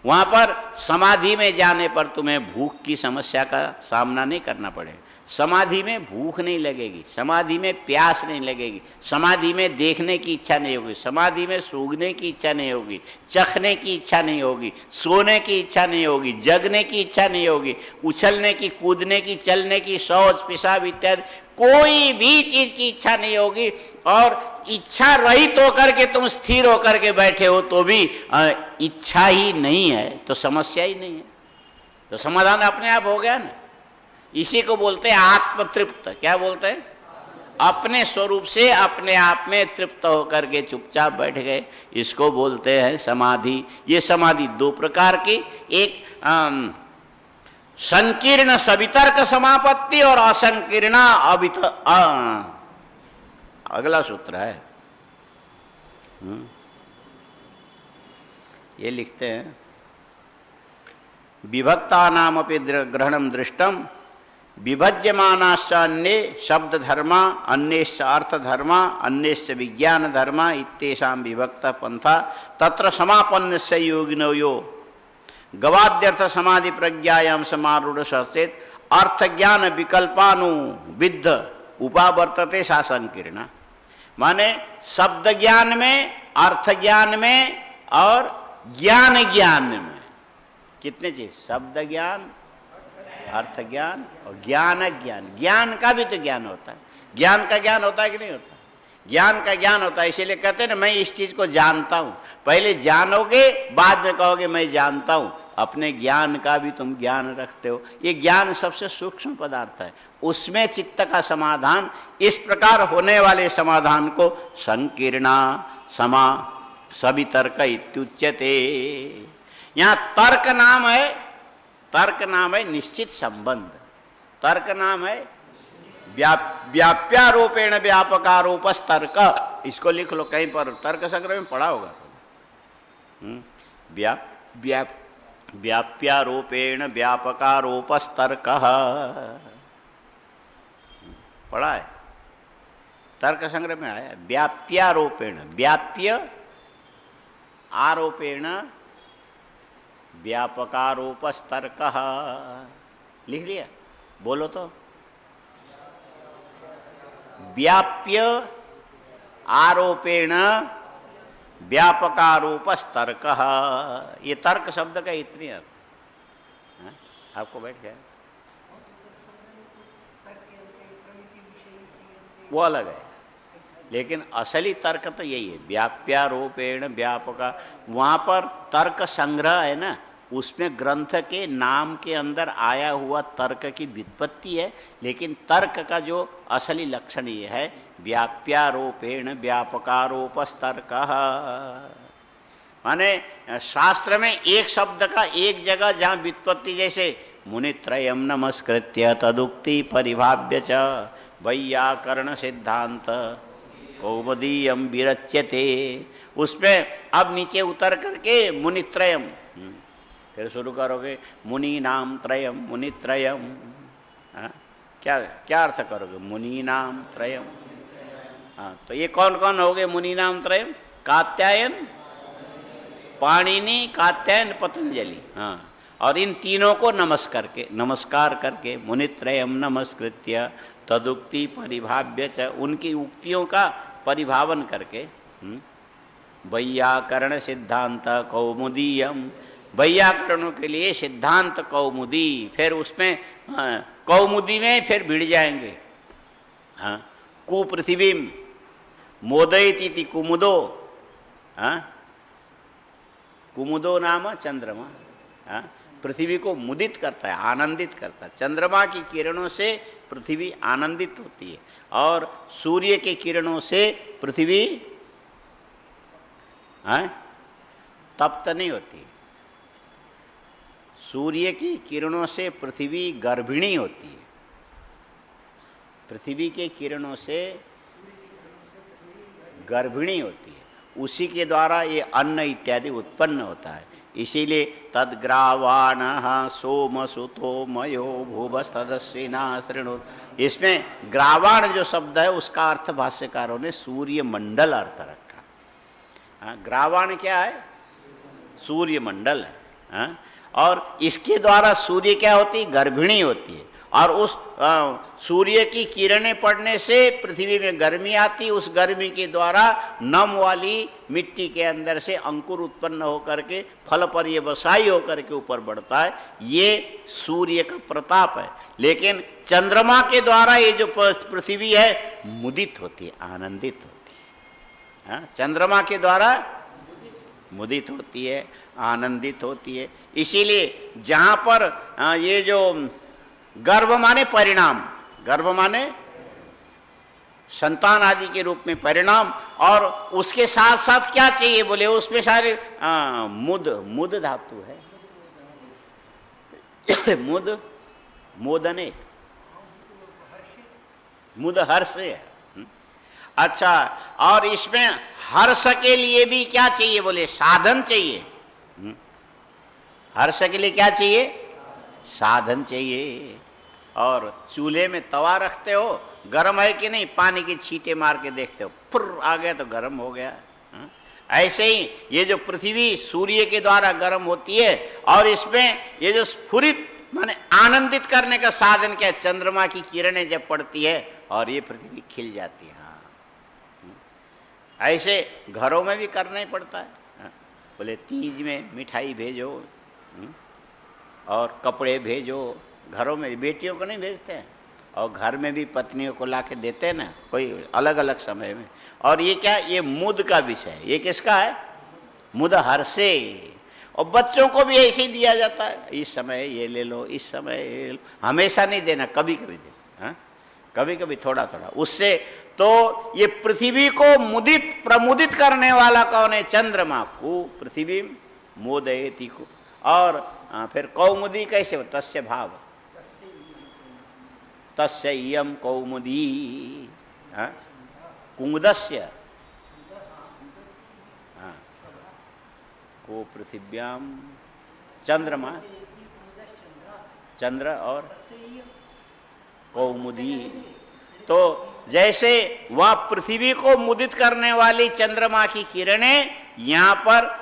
वहां पर समाधि में जाने पर तुम्हें भूख की समस्या का सामना नहीं करना पड़ेगा। समाधि में भूख नहीं लगेगी, समाधि में प्यास नहीं लगेगी, समाधि में देखने की इच्छा नहीं होगी, समाधि में सूंघने की इच्छा नहीं होगी, चखने की इच्छा नहीं होगी, सोने की इच्छा नहीं होगी, जगने की इच्छा नहीं होगी, उछलने की, कूदने की, चलने की, शौच पेशाब इत्यादि कोई भी चीज की इच्छा नहीं होगी। और इच्छा रहित होकर के तुम स्थिर होकर के बैठे हो तो भी इच्छा ही नहीं है तो समस्या ही नहीं है, तो समाधान अपने आप हो गया ना। इसी को बोलते हैं आत्मतृप्त। क्या बोलते हैं? अपने स्वरूप से अपने आप में तृप्त होकर के चुपचाप बैठ गए, इसको बोलते हैं समाधि। ये समाधि दो प्रकार की, एक संकीर्ण सवितर्क समापत्ति और असंकीर्ण अगला सूत्र है। ये लिखते हैं विभक्ता नाम अपि ग्रहणम दृष्टम विभज्यमानाश्च अन्ये शब्द धर्मा अन्येश्च अर्थ धर्मा अन्येश्च विज्ञान धर्मा इत्येषां विभक्त पंथा तत्र समापन्नस्य योगिनो यो गवाद्यर्थ समाधि प्रज्ञायां समारूढ़ सचेत अर्थ ज्ञान विकल्पानु विद्ध उपावर्तते सा संकीर्ण। माने शब्द ज्ञान में, अर्थ ज्ञान में और ज्ञान में कितने चीज? शब्द ज्ञान, अर्थ ज्ञान और ज्ञान। ज्ञान का भी तो ज्ञान होता है। ज्ञान का ज्ञान होता है कि नहीं होता? ज्ञान का ज्ञान होता है। इसीलिए कहते हैं ना, मैं इस चीज को जानता हूं। पहले जानोगे, बाद में कहोगे मैं जानता हूं। अपने ज्ञान का भी तुम ज्ञान रखते हो। ये ज्ञान सबसे सूक्ष्म पदार्थ है, उसमें चित्त का समाधान। इस प्रकार होने वाले समाधान को संकीर्णा समा सवितर्क इत्युच्यते। यहाँ तर्क नाम है, तर्क नाम है निश्चित संबंध। तर्क नाम है व्याप्यारोपेण व्यापकारोपस तर्क। इसको लिख लो कहीं पर, तर्क संग्रह में पढ़ा होगा। व्याप्यारोपेण व्यापकारोपस तर्क पढ़ा है, तर्क संग्रह में आया। व्याप्यारोपेण, व्याप्य आरोपेण व्यापकारोपस तर्क। लिख लिया? बोलो तो। व्याप्य आरोपेण व्यापकारोपस तर्क। ये तर्क शब्द का इतनी अर्थ आपको बैठ गया, वो अलग है। लेकिन असली तर्क तो यही है, व्याप्यारोपेण व्यापका। वहाँ पर तर्क संग्रह है ना, उसमें ग्रंथ के नाम के अंदर आया हुआ तर्क की व्युत्पत्ति है। लेकिन तर्क का जो असली लक्षण ये है, व्याप्यारोपेण व्यापकारोपस तर्क। माने शास्त्र में एक शब्द का एक जगह जहाँ व्युत्पत्ति, जैसे मुनित्रयम नमस्कृत्य तदुक्ति परिभाव्य च वैयाकरण सिद्धांत कौमुदीयम विरच्यते। उसमें अब नीचे उतर करके मुनित्रयम, फिर शुरू करोगे मुनि नाम त्रयम, मुनित्रयम। क्या क्या अर्थ करोगे? मुनि नाम त्रयम। हाँ, तो ये कौन कौन हो गए मुनि नाम त्रयम? कात्यायन, पाणिनि, कात्यायन, पतंजलि। हाँ, और इन तीनों को नमस्कार करके मुनित्रयम नमस्कृत्य तदुक्ति परिभाव्य च, उनकी उक्तियों का परिभावन करके वैयाकरण सिद्धांत कौमुदीयम, वैयाकरणों के लिए सिद्धांत कौमुदी, फिर उसमें कौमुदी में फिर भिड़ जाएंगे। हाँ, कुपृथिवीम मोदयति कुमुदो, हाँ, कुमुदो नाम चंद्रमा, हाँ, पृथ्वी को मुदित करता है, आनंदित करता है। चंद्रमा की किरणों से पृथ्वी आनंदित होती है और सूर्य के किरणों से पृथ्वी तप्त नहीं होती है। सूर्य की किरणों से पृथ्वी गर्भिणी होती है, पृथ्वी के किरणों से गर्भिणी होती है, उसी के द्वारा ये अन्न इत्यादि उत्पन्न होता है। इसीलिए तद्ग्रावाण सोमसुतो मयो भूवस्तदस्विना शृणु, इसमें ग्रावाण जो शब्द है उसका अर्थ भाष्यकारों ने सूर्य मंडल अर्थ रखा। ग्रावाण क्या है? सूर्य मंडल है। हाँ? और इसके द्वारा सूर्य क्या होती है? गर्भिणी होती है, और उस सूर्य की किरणें पड़ने से पृथ्वी में गर्मी आती, उस गर्मी के द्वारा नम वाली मिट्टी के अंदर से अंकुर उत्पन्न होकर के फल पर ये बसाई होकर के ऊपर बढ़ता है। ये सूर्य का प्रताप है। लेकिन चंद्रमा के द्वारा ये जो पृथ्वी है मुदित होती है, आनंदित होती है। हाँ? चंद्रमा के द्वारा मुदित होती है, आनंदित होती है। इसीलिए जहाँ पर ये जो गर्भ माने परिणाम, गर्भ माने संतान आदि के रूप में परिणाम, और उसके साथ साथ क्या चाहिए बोले उसमें सारे मुद धातु है। मुद मोदने, मुद हर्ष है। अच्छा, और इसमें हर्ष के लिए भी क्या चाहिए बोले? साधन चाहिए। हर्ष के लिए क्या चाहिए? साधन चाहिए। और चूल्हे में तवा रखते हो, गर्म है कि नहीं, पानी की छींटे मार के देखते हो, फुर्र आ गया तो गर्म हो गया। ऐसे ही ये जो पृथ्वी सूर्य के द्वारा गर्म होती है, और इसमें ये जो स्फुरित माने आनंदित करने का साधन क्या है? चंद्रमा की किरणें जब पड़ती है और ये पृथ्वी खिल जाती है। हाँ, ऐसे घरों में भी करना ही पड़ता है। बोले तीज में मिठाई भेजो और कपड़े भेजो, घरों में बेटियों को नहीं भेजते हैं, और घर में भी पत्नियों को ला के देते हैं ना, कोई अलग अलग समय में। और ये क्या? ये मुद का विषय है। ये किसका है? मुद हर्षे। और बच्चों को भी ऐसे ही दिया जाता है, इस समय ये ले लो, इस समय ये लो, हमेशा नहीं देना, कभी कभी देना। हाँ, कभी कभी थोड़ा थोड़ा। उससे तो ये पृथ्वी को मुदित प्रमुदित करने वाला कौन है? चंद्रमा को पृथ्वी मोदयति को। और फिर कौमुदी कैसे हो? तस्य भाव, तस्य इयम कौमुदी, कुमुदस्य, को पृथिव्याम चंद्रमा, चंद्र और कौमुदी। तो जैसे वह पृथ्वी को मुदित करने वाली चंद्रमा की किरणें यहाँ पर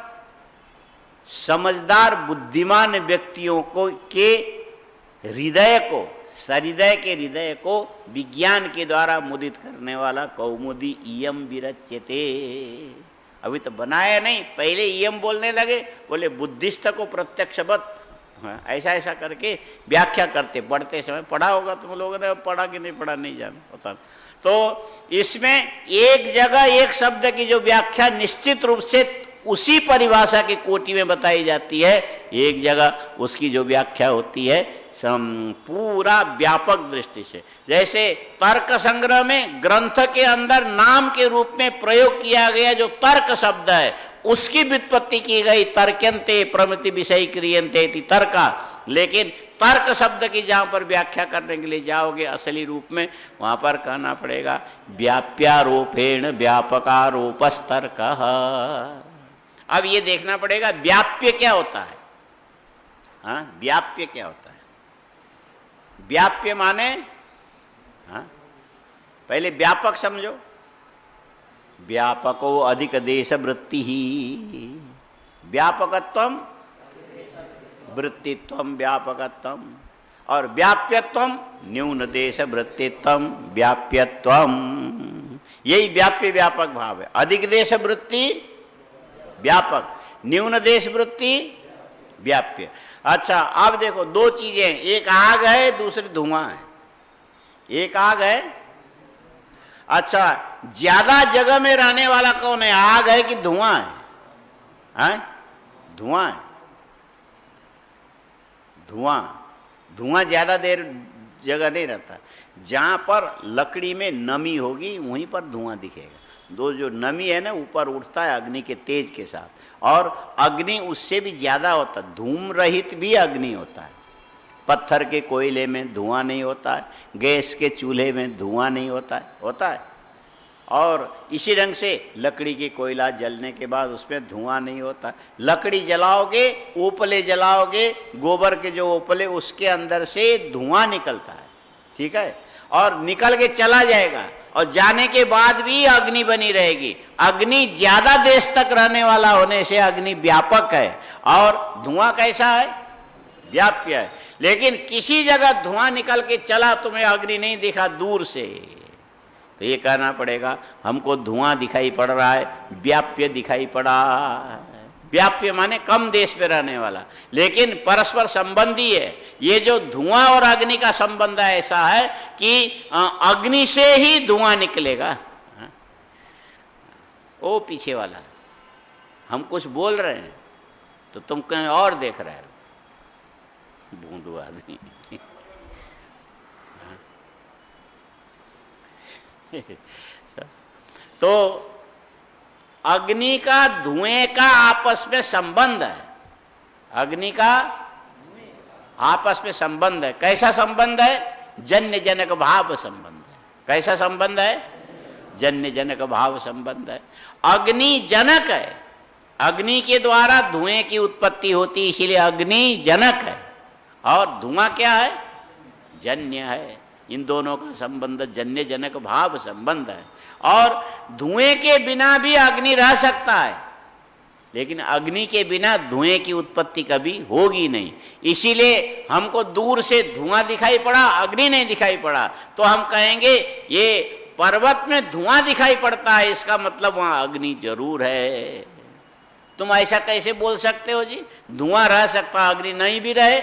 समझदार बुद्धिमान व्यक्तियों को के हृदय को, सरिदय के हृदय को विज्ञान के द्वारा मुदित करने वाला कौमुदी इयम विरच्यते। अभी तो बनाया नहीं, पहले इयम बोलने लगे, बोले बुद्धिस्त को प्रत्यक्षवत। हाँ, ऐसा ऐसा करके व्याख्या करते, पढ़ते समय पढ़ा होगा तुम लोगों ने, पढ़ा कि नहीं पढ़ा नहीं जान पता। तो इसमें एक जगह एक शब्द की जो व्याख्या निश्चित रूप से उसी परिभाषा की कोटि में बताई जाती है, एक जगह उसकी जो व्याख्या होती है पूरा व्यापक दृष्टि से। जैसे तर्क संग्रह में ग्रंथ के अंदर नाम के रूप में प्रयोग किया गया जो तर्क शब्द है, उसकी व्युत्पत्ति की गई तर्क्यन्ते प्रमिति विषय क्रियन्ते इति तर्का। लेकिन तर्क शब्द की जहां पर व्याख्या करने के लिए जाओगे असली रूप में, वहां पर कहना पड़ेगा व्याप्यारोपेण व्यापकारोपस्तर्क। अब ये देखना पड़ेगा व्याप्य क्या होता है। हाँ, व्याप्य क्या होता है? व्याप्य माने, हाँ, पहले व्यापक समझो। व्यापको अधिक देश वृत्ति ही, व्यापकत्वम वृत्तित्वम व्यापकत्वम, और व्याप्यत्वम न्यून देश वृत्तित्वम व्याप्यत्वम। यही व्याप्य व्यापक भाव है। अधिक देश वृत्ति व्यापक, न्यून देश वृत्ति व्याप्य। अच्छा, अब देखो दो चीजें, एक आग है, दूसरी धुआं है। एक आग है, अच्छा, ज्यादा जगह में रहने वाला कौन है, आग है कि धुआं है? धुआं है। धुआं ज्यादा देर जगह नहीं रहता। जहां पर लकड़ी में नमी होगी वहीं पर धुआं दिखेगा। दो जो नमी है ना, ऊपर उठता है अग्नि के तेज के साथ, और अग्नि उससे भी ज्यादा होता है, धूम रहित भी अग्नि होता है। पत्थर के कोयले में धुआं नहीं होता है, गैस के चूल्हे में धुआं नहीं होता है। और इसी ढंग से लकड़ी के कोयला जलने के बाद उसमें धुआं नहीं होता। लकड़ी जलाओगे, उपले जलाओगे, गोबर के जो उपले, उसके अंदर से धुआं निकलता है, ठीक है, और निकल के चला जाएगा, और जाने के बाद भी अग्नि बनी रहेगी। अग्नि ज्यादा देश तक रहने वाला होने से अग्नि व्यापक है, और धुआं कैसा है? व्याप्य है। लेकिन किसी जगह धुआं निकल के चला, तुम्हें अग्नि नहीं दिखा दूर से, तो ये कहना पड़ेगा हमको धुआं दिखाई पड़ रहा है, व्याप्य दिखाई पड़ा। व्याप्य माने कम देश पे रहने वाला, लेकिन परस्पर संबंधी है। ये जो धुआं और अग्नि का संबंध ऐसा है कि अग्नि से ही धुआं निकलेगा। वो पीछे वाला, हम कुछ बोल रहे हैं तो तुम कहीं और देख रहे हो, बूंदू आदमी। तो अग्नि का धुएं का आपस में संबंध है। अग्नि का आपस में संबंध है। कैसा संबंध है? जन्य जनक भाव संबंध है। कैसा संबंध है? जन्य जनक भाव संबंध है। अग्नि जनक है, अग्नि के द्वारा धुएं की उत्पत्ति होती, इसीलिए अग्नि जनक है। और धुआं क्या है? जन्य है। इन दोनों का संबंध जन्य जनक भाव संबंध है। और धुएं के बिना भी अग्नि रह सकता है, लेकिन अग्नि के बिना धुएं की उत्पत्ति कभी होगी नहीं। इसीलिए हमको दूर से धुआं दिखाई पड़ा, अग्नि नहीं दिखाई पड़ा, तो हम कहेंगे ये पर्वत में धुआं दिखाई पड़ता है, इसका मतलब वहां अग्नि जरूर है। तुम ऐसा कैसे बोल सकते हो जी? धुआं रह सकता, अग्नि नहीं भी रहे?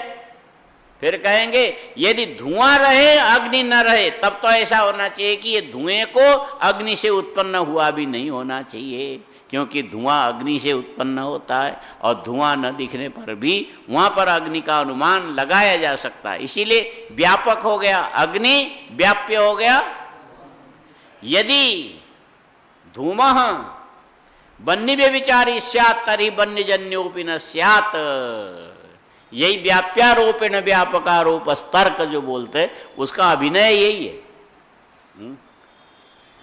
फिर कहेंगे यदि धुआं रहे अग्नि न रहे, तब तो ऐसा होना चाहिए कि ये धुएं को अग्नि से उत्पन्न हुआ भी नहीं होना चाहिए, क्योंकि धुआं अग्नि से उत्पन्न होता है, और धुआं न दिखने पर भी वहां पर अग्नि का अनुमान लगाया जा सकता है। इसीलिए व्यापक हो गया अग्नि, व्याप्य हो गया। यदि धूमः बन्नी व्यभिचारी स्यात् तर्हि बन्यजन्योपि न स्यात्। यही व्याप्यारोपेण व्यापकारोप तर्क जो बोलते उसका अभिनय यही है।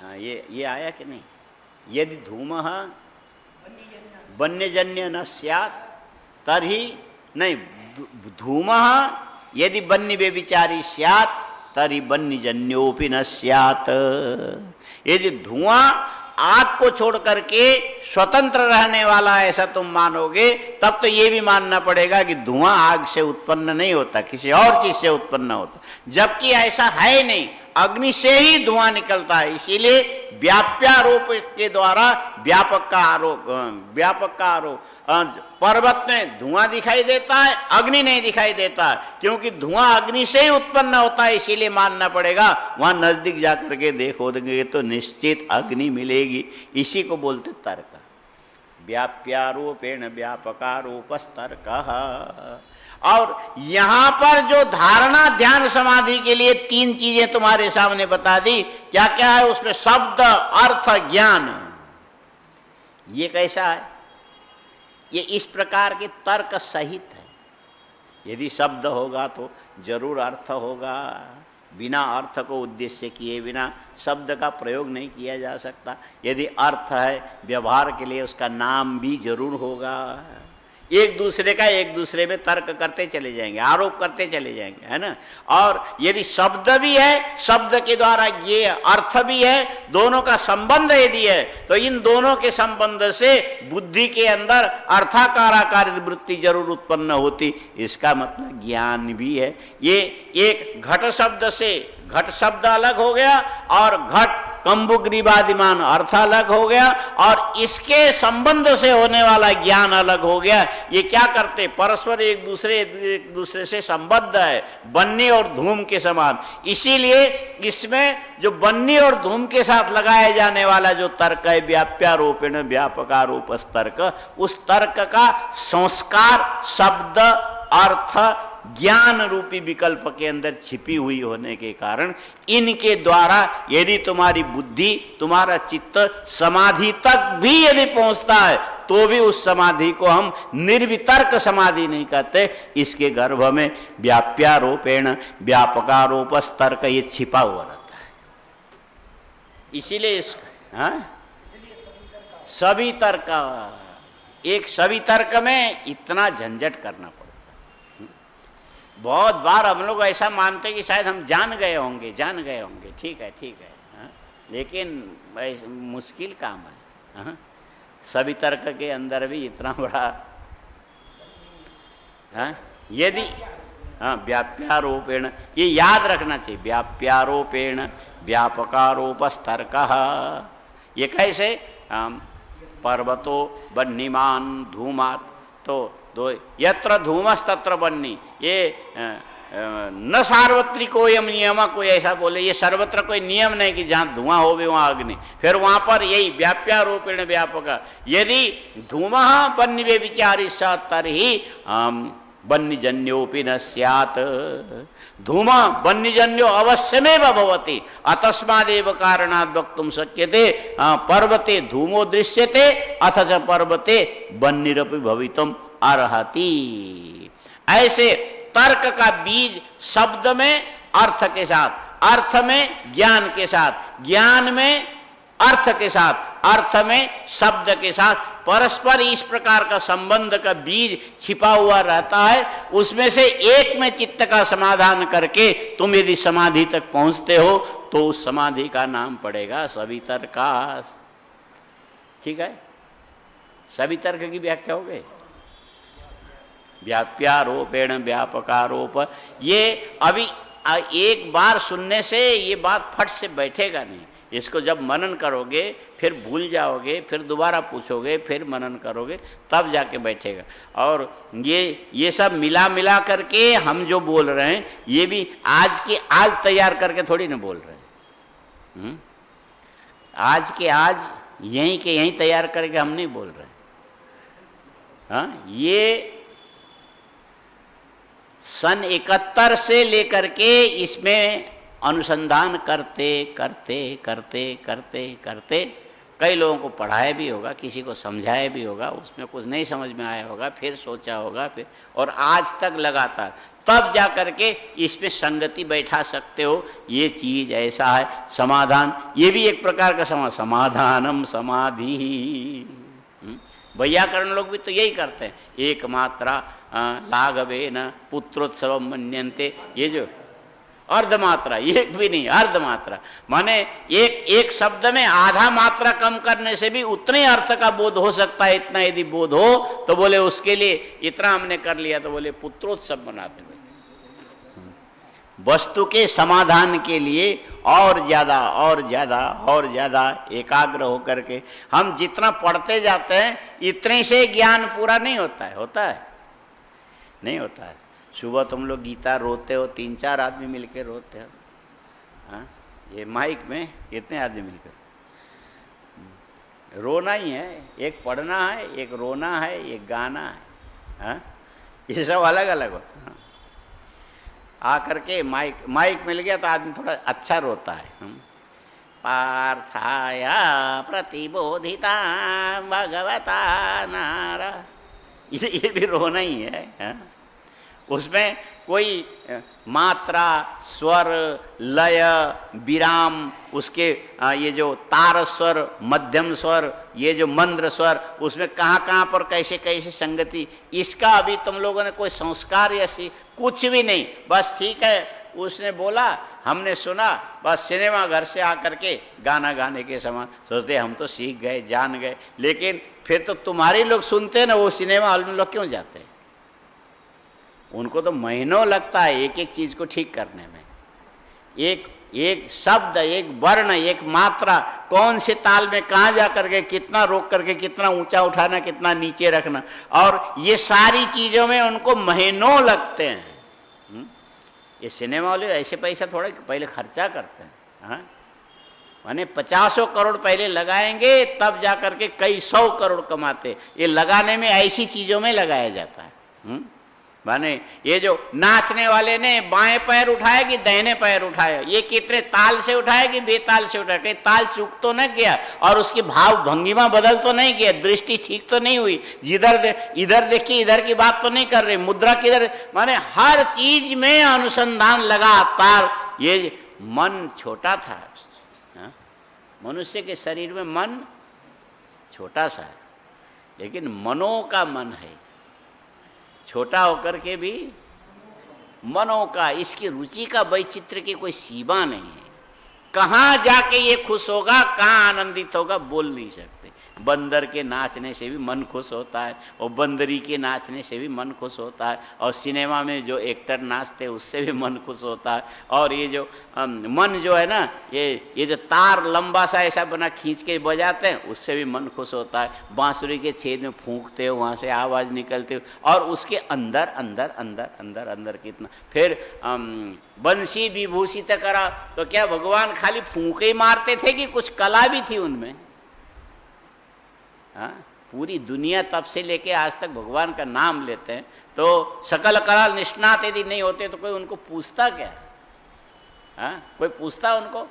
हाँ, ये आया कि नहीं? यदि धूमः बन्यजन्य न स्यात् तर्हि, नहीं, धूमः यदि बन्य व्यभिचारी स्यात् तर्हि बन्यजन्योपि न स्यात्। यदि धुआं आग को छोड़ करके स्वतंत्र रहने वाला ऐसा तुम मानोगे, तब तो ये भी मानना पड़ेगा कि धुआं आग से उत्पन्न नहीं होता, किसी और चीज से उत्पन्न होता, जबकि ऐसा है नहीं, अग्नि से ही धुआं निकलता है। इसीलिए व्याप्यारोप के द्वारा व्यापक का आरोप। पर्वत में धुआं दिखाई देता है, अग्नि नहीं दिखाई देता, क्योंकि धुआं अग्नि से ही उत्पन्न होता है। इसीलिए मानना पड़ेगा वहां नजदीक जाकर के देखोगे तो निश्चित अग्नि मिलेगी। इसी को बोलते तर्क, व्याप्यारोपेण व्यापकारोपस्तर्क। और यहां पर जो धारणा ध्यान समाधि के लिए तीन चीजें तुम्हारे सामने बता दी, क्या क्या है उसमें? शब्द, अर्थ, ज्ञान। ये कैसा है? ये इस प्रकार के तर्क सहित है। यदि शब्द होगा तो जरूर अर्थ होगा। बिना अर्थ को उद्देश्य किए बिना शब्द का प्रयोग नहीं किया जा सकता। यदि अर्थ है व्यवहार के लिए उसका नाम भी जरूर होगा। एक दूसरे का एक दूसरे में तर्क करते चले जाएंगे, आरोप करते चले जाएंगे, है ना। और यदि शब्द भी है, शब्द के द्वारा ये अर्थ भी है, दोनों का संबंध यदि है तो इन दोनों के संबंध से बुद्धि के अंदर अर्थाकाराकार वृत्ति जरूर उत्पन्न होती। इसका मतलब ज्ञान भी है। ये एक घट शब्द से, घट शब्द अलग हो गया और घट कंबुग्रीवादिमान अर्थ अलग हो गया और इसके संबंध से होने वाला ज्ञान अलग हो गया। ये क्या करते, परस्पर एक दूसरे से संबद्ध है, बन्नी और धूम के समान। इसीलिए इसमें जो बन्नी और धूम के साथ लगाया जाने वाला जो तर्क है, व्याप्यारोपेण व्यापकारोप तर्क, उस तर्क का संस्कार शब्द अर्थ ज्ञान रूपी विकल्प के अंदर छिपी हुई होने के कारण इनके द्वारा यदि तुम्हारी बुद्धि, तुम्हारा चित्त समाधि तक भी यदि पहुंचता है तो भी उस समाधि को हम निर्वितर्क समाधि नहीं कहते। इसके गर्भ में व्याप्यारोपेण व्यापकारोप तर्क ये छिपा हुआ रहता है। इसीलिए इस सभी तर्क, एक सभी तर्क में इतना झंझट करना पड़ता। बहुत बार हम लोग ऐसा मानते हैं कि शायद हम जान गए होंगे, ठीक है हाँ? लेकिन मुश्किल काम है। हाँ? सभी तर्क के अंदर भी इतना बड़ा हाँ? यदि हाँ व्याप्यारोपेण, ये याद रखना चाहिए, व्याप्यारोपेण व्यापकारोप तर्क। ये कैसे, पर्वतो बन्नीमान धूमात, तो दो यत्र धूमस तत्र बन्नी, ये न सार्वत्रिकोयम नियम, कोई ऐसा बोले ये सर्वत्र कोई नियम नहीं कि जहाँ धुआं हो भी वहाँ अग्नि। फिर वहाँ पर यही व्याप्यारोपेण व्यापक, यदि धूमः बन्नी वे विचारी स तर्हि बन्नीजन्योपि न स्यात्। धूमः बन्नीजन्यो अवश्यमेव भवति, अतस्मादेव कारणात् वक्तुं शक्यते पर्वते धूमो दृश्यते अथ च पर्वते बन्नीरपि भवितुम् अर्हति। ऐसे तर्क का बीज शब्द में अर्थ के साथ, अर्थ में ज्ञान के साथ, ज्ञान में अर्थ के साथ, अर्थ में शब्द के साथ परस्पर इस प्रकार का संबंध का बीज छिपा हुआ रहता है। उसमें से एक में चित्त का समाधान करके तुम यदि समाधि तक पहुंचते हो तो उस समाधि का नाम पड़ेगा सवितर्कास। ठीक है, सवितर्क की व्याख्या हो गई। व्याप्यारोपेण व्यापकारोप, ये अभी एक बार सुनने से ये बात फट से बैठेगा नहीं। इसको जब मनन करोगे फिर भूल जाओगे, फिर दोबारा पूछोगे, फिर मनन करोगे, तब जाके बैठेगा। और ये सब मिला करके हम जो बोल रहे हैं ये भी आज के आज तैयार करके थोड़ी ना बोल रहे हैं। आज के आज यहीं के यहीं तैयार करके हम नहीं बोल रहे। हाँ, ये सन 71 से लेकर के इसमें अनुसंधान करते करते करते करते करते कई लोगों को पढ़ाया भी होगा, किसी को समझाया भी होगा, उसमें कुछ नहीं समझ में आया होगा, फिर सोचा होगा, फिर और आज तक लगातार, तब जा करके इसमें संगति बैठा सकते हो। ये चीज़ ऐसा है। समाधान, ये भी एक प्रकार का समाधानम समाधि। वैयाकरण लोग भी तो यही करते हैं। एक मात्रा लाघवेन पुत्रोत्सव मन्यन्ते, ये जो अर्धमात्रा, एक भी नहीं अर्धमात्रा, माने एक शब्द में आधा मात्रा कम करने से भी उतने अर्थ का बोध हो सकता है। इतना यदि बोध हो तो बोले उसके लिए इतना हमने कर लिया, तो बोले पुत्रोत्सव मनाते हुए। वस्तु के समाधान के लिए और ज़्यादा और ज़्यादा और ज़्यादा एकाग्र होकर के हम जितना पढ़ते जाते हैं इतने से ज्ञान पूरा नहीं होता है। होता है? नहीं होता है। सुबह तुम लोग गीता रोते हो, 3-4 आदमी मिलकर रोते हो। हाँ, ये माइक में कितने आदमी मिलकर रोना ही है। एक पढ़ना है, एक रोना है, एक गाना है। हाँ, ये सब अलग अलग होता है। आकर के माइक मिल गया तो आदमी थोड़ा अच्छा रोता है। पार्थाया प्रतिबोधिता भगवता नारा, ये भी रोना ही है। हाँ? उसमें कोई मात्रा, स्वर, लय, विराम, उसके ये जो तार स्वर, मध्यम स्वर, ये जो मंद्र स्वर, उसमें कहाँ कहाँ पर कैसे कैसे संगति, इसका अभी तुम लोगों ने कोई संस्कार या कुछ भी नहीं। बस ठीक है, उसने बोला, हमने सुना, बस सिनेमा घर से आकर के गाना गाने के समान सोचते हम तो सीख गए, जान गए। लेकिन फिर तो तुम्हारे लोग सुनते ना, वो सिनेमा हॉल में लोग क्यों जाते हैं? उनको तो महीनों लगता है एक एक चीज को ठीक करने में। एक एक शब्द, एक वर्ण, एक मात्रा, कौन से ताल में कहाँ जा करके कितना रोक करके कितना ऊंचा उठाना, कितना नीचे रखना, और ये सारी चीजों में उनको महीनों लगते हैं। ये सिनेमा वाले ऐसे पैसा थोड़ा पहले खर्चा करते हैं, हाँ, माने 50 करोड़ पहले लगाएंगे तब जा करके कई 100 करोड़ कमाते। ये लगाने में ऐसी चीजों में लगाया जाता है। माने ये जो नाचने वाले ने बाएं पैर उठाया कि दाहिने पैर उठाया, ये कितने ताल से उठाया कि बेताल से उठाया, कहीं ताल चूक तो नहीं गया, और उसकी भाव भंगिमा बदल तो नहीं गया, दृष्टि ठीक तो नहीं हुई, इधर देखिए इधर की बात तो नहीं कर रहे, मुद्रा किधर, माने हर चीज में अनुसंधान लगातार। ये मन छोटा था, मनुष्य के शरीर में मन छोटा सा है, लेकिन मनों का मन है, छोटा होकर के भी मनों का, इसकी रुचि का वैचित्र की कोई सीमा नहीं है। कहाँ जाके ये खुश होगा, कहाँ आनंदित होगा, बोल नहीं सकते। बंदर के नाचने से भी मन खुश होता है, और बंदरी के नाचने से भी मन खुश होता है, और सिनेमा में जो एक्टर नाचते हैं उससे भी मन खुश होता है। और ये जो मन जो है ना, ये जो तार लंबा सा ऐसा बना खींच के बजाते हैं, उससे भी मन खुश होता है। बांसुरी के छेद में फूंकते हो, वहाँ से आवाज़ निकलते हो, और उसके अंदर अंदर अंदर अंदर अंदर कितना। फिर बंसी विभूषित करा, तो क्या भगवान खाली फूंके ही मारते थे कि कुछ कला भी थी उनमें? हाँ, पूरी दुनिया तब से लेके आज तक भगवान का नाम लेते हैं, तो सकल कला निष्णात यदि नहीं होते तो कोई उनको पूछता क्या? हाँ, कोई पूछता उनको?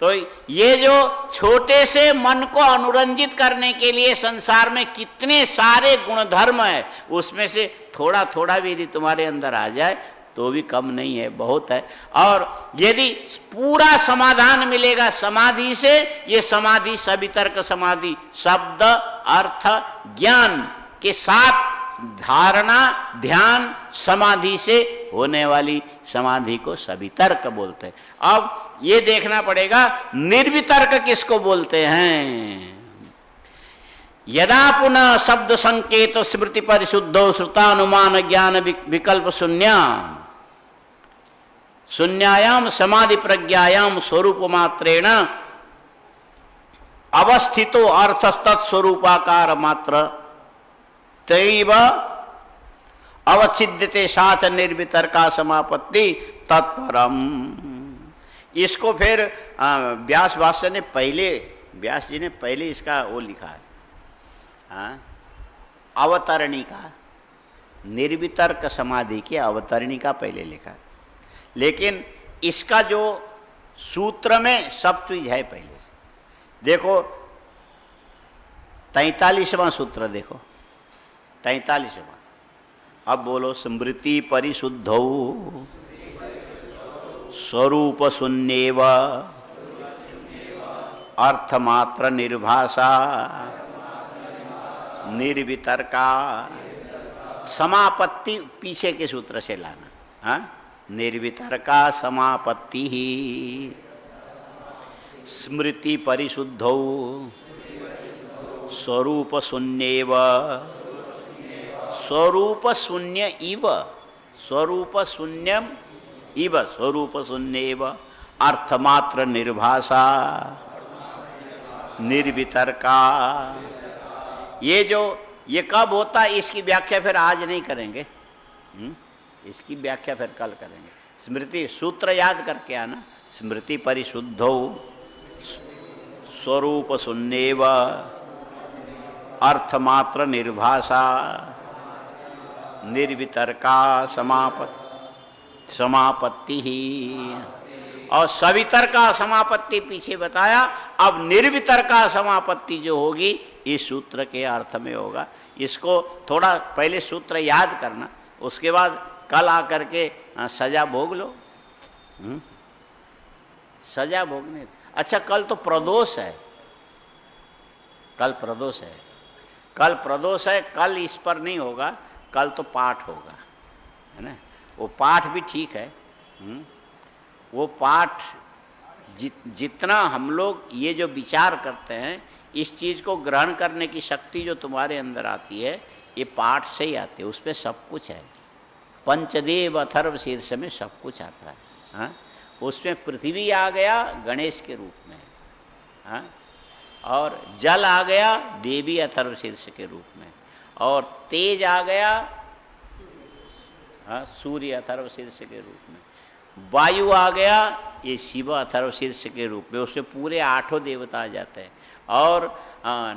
तो ये जो छोटे से मन को अनुरंजित करने के लिए संसार में कितने सारे गुणधर्म है, उसमें से थोड़ा थोड़ा भी यदि तुम्हारे अंदर आ जाए तो भी कम नहीं है, बहुत है। और यदि पूरा समाधान मिलेगा समाधि से, ये समाधि सवितर्क समाधि, शब्द अर्थ ज्ञान के साथ धारणा ध्यान समाधि से होने वाली समाधि को सवितर्क बोलते हैं। अब ये देखना पड़ेगा निर्वितर्क किसको बोलते हैं। यदा पुनः शब्द संकेत स्मृति परिशुद्धो श्रुतानुमान ज्ञान विकल्प शून्यायाम समाधि प्रज्ञायाम स्वरूप मात्रेण अवस्थितो अर्थस्तत् स्वरूपाकार मात्र तैव अवच्छिद्यते साच निर्वितर्का समापत्ति तत्परम। इसको फिर व्यास भाष्य ने पहले, व्यास जी ने पहले इसका वो लिखा है, अवतरणिका, निर्वितर्क समाधि की अवतरणिका पहले लिखा है। लेकिन इसका जो सूत्र में सब चीज है पहले से। देखो 43वां सूत्र देखो, 43वां। अब बोलो, स्मृति परिशुद्धौ स्वरूप शून्येव अर्थमात्र निर्भाषा निर्वितर्का। समापत्ति पीछे के सूत्र से लाना, हाँ, निर्वितर्का समापत्ति ही स्मृति परिशुद्धौ स्वरूप शून्येव, स्वरूप शून्य इव, स्वरूप शून्यम इव, स्वरूप शून्येव अर्थमात्र निर्भाषा निर्वितर्का। ये कब होता है इसकी व्याख्या फिर आज नहीं करेंगे, इसकी व्याख्या फिर कल करेंगे। स्मृति सूत्र याद करके आना, स्मृति परिशुद्धौ स्वरूप शून्येव अर्थमात्र निर्भाषा निर्वितर्का समापत्ति ही। और सवितर्का समापत्ति पीछे बताया, अब निर्वितर्का समापत्ति जो होगी इस सूत्र के अर्थ में होगा। इसको थोड़ा पहले सूत्र याद करना, उसके बाद कल आकर के सजा भोग लो। सजा भोगने, अच्छा कल तो प्रदोष है, कल प्रदोष है, कल प्रदोष है, कल इस पर नहीं होगा, कल तो पाठ होगा, है ना। वो पाठ भी ठीक है। वो पाठ जितना हम लोग ये जो विचार करते हैं, इस चीज़ को ग्रहण करने की शक्ति जो तुम्हारे अंदर आती है, ये पाठ से ही आती है, उस पर सब कुछ है। पंचदेव अथर्व शीर्ष में सब कुछ आता है। हाँ, उसमें पृथ्वी आ गया गणेश के रूप में, हाँ, और जल आ गया देवी अथर्व शीर्ष के रूप में, और तेज आ गया, हाँ, सूर्य अथर्व शीर्ष के रूप में, वायु आ गया ये शिव अथर्व शीर्ष के रूप में, उसमें पूरे 8 देवता आ जाते हैं, और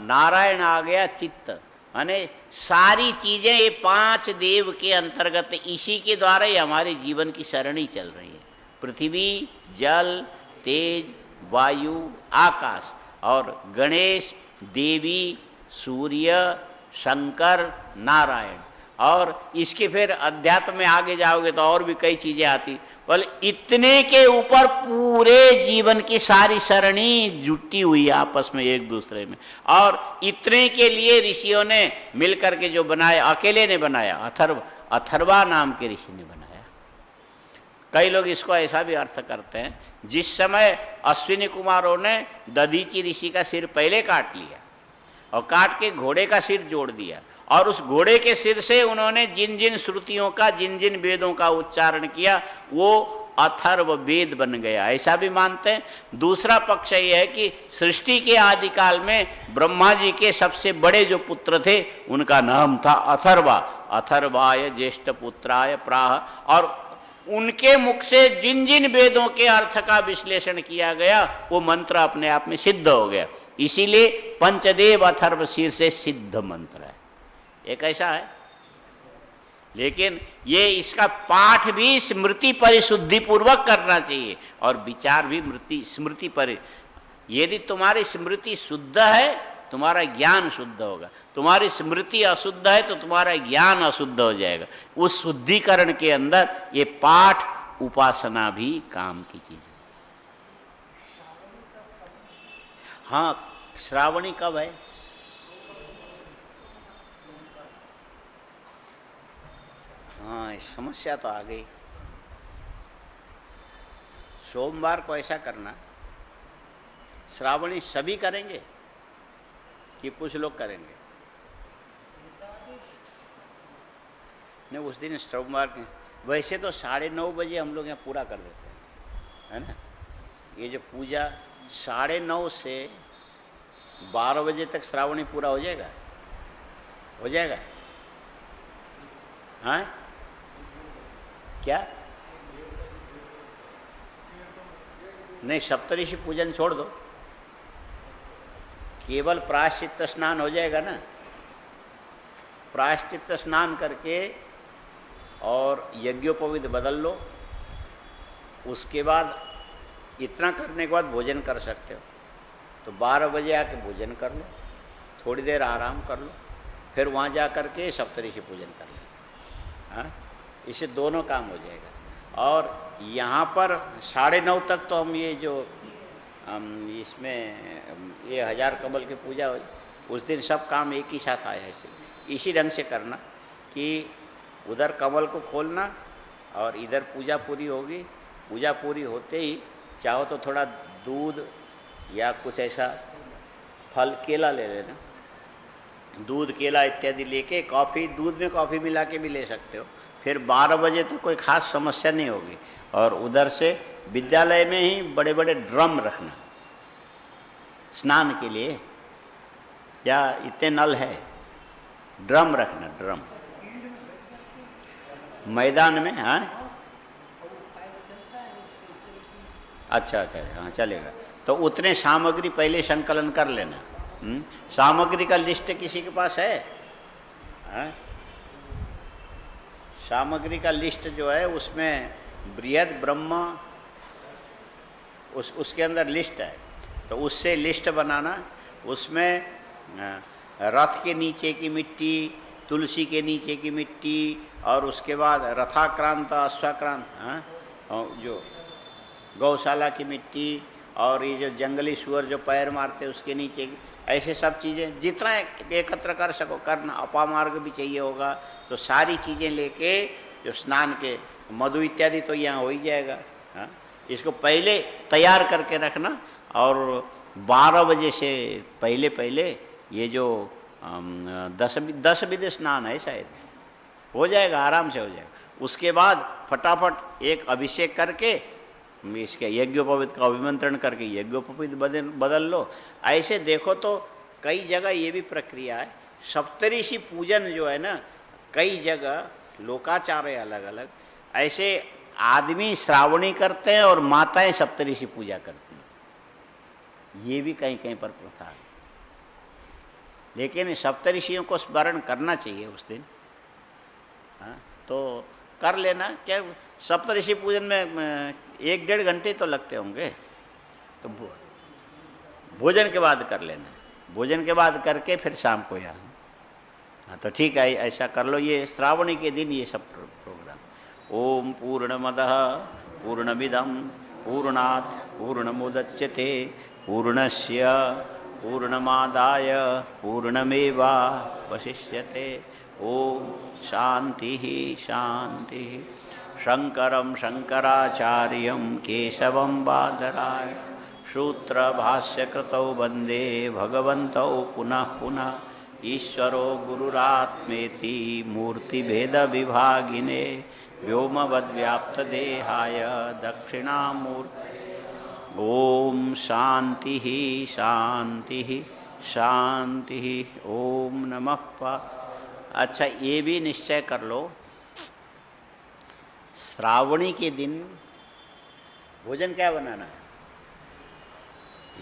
नारायण आ गया चित्त, माने सारी चीज़ें ये 5 देव के अंतर्गत, इसी के द्वारा ही हमारे जीवन की सरणी चल रही है। पृथ्वी, जल, तेज, वायु, आकाश, और गणेश, देवी, सूर्य, शंकर, नारायण, और इसके फिर अध्यात्म में आगे जाओगे तो और भी कई चीज़ें आती, पर इतने के ऊपर पूरे जीवन की सारी सरणी जुटी हुई है आपस में एक दूसरे में, और इतने के लिए ऋषियों ने मिलकर के जो बनाया, अकेले ने बनाया, अथर्वा नाम के ऋषि ने बनाया। कई लोग इसको ऐसा भी अर्थ करते हैं, जिस समय अश्विनी कुमारों ने दधीची ऋषि का सिर पहले काट लिया और काट के घोड़े का सिर जोड़ दिया, और उस घोड़े के सिर से उन्होंने जिन जिन श्रुतियों का, जिन जिन वेदों का उच्चारण किया, वो अथर्व वेद बन गया, ऐसा भी मानते हैं। दूसरा पक्ष ये है कि सृष्टि के आदिकाल में ब्रह्मा जी के सबसे बड़े जो पुत्र थे, उनका नाम था अथर्वा, अथर्वाय ज्येष्ठ पुत्राय प्राह, और उनके मुख से जिन जिन वेदों के अर्थ का विश्लेषण किया गया, वो मंत्र अपने आप में सिद्ध हो गया। इसीलिए पंचदेव अथर्व शीर्ष से सिद्ध मंत्र है, एक ऐसा है। लेकिन ये इसका पाठ भी स्मृति परिशुद्धि पूर्वक करना चाहिए, और विचार भी स्मृति पर। यदि तुम्हारी स्मृति शुद्ध है, तुम्हारा ज्ञान शुद्ध होगा, तुम्हारी स्मृति अशुद्ध है तो तुम्हारा ज्ञान अशुद्ध हो जाएगा। उस शुद्धिकरण के अंदर ये पाठ उपासना भी काम की चीज है। हाँ, श्रावणी कब है? हाँ, समस्या तो आ गई। सोमवार को ऐसा करना, श्रावणी सभी करेंगे कि कुछ लोग करेंगे? नहीं, उस दिन सोमवार के, वैसे तो 9:30 बजे हम लोग यहाँ पूरा कर देते हैं, है ना। ये जो पूजा 9:30 से 12 बजे तक श्रावणी पूरा हो जाएगा, हो जाएगा। हाँ, क्या? नहीं, सप्तऋषि पूजन छोड़ दो, केवल प्रायश्चित्त स्नान हो जाएगा ना। प्रायश्चित्त स्नान करके और यज्ञोपवीत बदल लो, उसके बाद इतना करने के बाद भोजन कर सकते हो। तो 12 बजे आके भोजन कर लो, थोड़ी देर आराम कर लो, फिर वहाँ जा कर के सप्तऋषि पूजन कर लो। हाँ, इससे दोनों काम हो जाएगा। और यहाँ पर 9:30 तक तो हम ये जो इसमें ये 1000 कमल की पूजा हुई, उस दिन सब काम एक ही साथ आया है। इसी ढंग से करना कि उधर कमल को खोलना और इधर पूजा पूरी होगी। पूजा पूरी होते ही चाहो तो थोड़ा दूध या कुछ ऐसा फल, केला ले लेना, दूध केला इत्यादि लेके, कॉफ़ी, दूध में कॉफ़ी मिला के भी ले सकते हो। फिर 12 बजे तो कोई ख़ास समस्या नहीं होगी। और उधर से विद्यालय में ही बड़े बड़े ड्रम रखना स्नान के लिए, या इतने नल है, ड्रम रखना, ड्रम मैदान में। हाँ, अच्छा, हाँ चलेगा। तो उतने सामग्री पहले संकलन कर लेना। सामग्री का लिस्ट किसी के पास है? हाँ? सामग्री का लिस्ट जो है उसमें बृहद ब्रह्म, उसके अंदर लिस्ट है, तो उससे लिस्ट बनाना। उसमें रथ के नीचे की मिट्टी, तुलसी के नीचे की मिट्टी, और उसके बाद रथाक्रांत अश्वाक्रांत, हाँ, और जो गौशाला की मिट्टी, और ये जो जंगली सुअर जो पैर मारते उसके नीचे की, ऐसे सब चीज़ें जितना एकत्र कर सको करना। अपामार्ग भी चाहिए होगा, तो सारी चीज़ें लेके जो स्नान के मधु इत्यादि तो यहाँ हो ही जाएगा। हाँ, इसको पहले तैयार करके रखना, और 12 बजे से पहले पहले ये जो 10 विधि स्नान है शायद, हो जाएगा, आराम से हो जाएगा। उसके बाद फटाफट एक अभिषेक करके इसके यज्ञोपवीत का अभिमंत्रण करके यज्ञोपवीत बदल लो। ऐसे देखो तो कई जगह ये भी प्रक्रिया है। सप्तऋषि पूजन जो है ना, कई जगह लोकाचार है अलग अलग, ऐसे आदमी श्रावणी करते हैं और माताएं सप्तऋषि पूजा करती हैं, ये भी कहीं कहीं पर प्रथा है। लेकिन सप्तऋषियों को स्मरण करना चाहिए उस दिन। हाँ, तो कर लेना। क्या सप्तऋषि पूजन में 1-1.5 घंटे तो लगते होंगे, तो भोजन के बाद कर लेना। भोजन के बाद करके फिर शाम को यहाँ। हाँ, तो ठीक है, ऐसा कर लो। ये श्रावणी के दिन ये सब प्रोग्राम। ओम पूर्णमदः पूर्णमिदं पूर्णात् पूर्णमुदच्यते पूर्णस्य पूर्णमादाय पूर्णमेवावशिष्यते। ओम शांति शांति। शंकरं शंकराचार्यं केशवं बादराय सूत्रभाष्यकृतौ वन्दे भगवन्तौ पुनः पुनः। ईश्वरो गुरुरात्मेति मूर्तिभेदविभागिने व्योमवद्व्याप्तदेहाय दक्षिणामूर्तये। ओम शांति शांति शांति। ओम नमः। अच्छा, ये भी निश्चय कर लो, श्रावणी के दिन भोजन क्या बनाना है,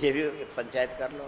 ये भी पंचायत कर लो।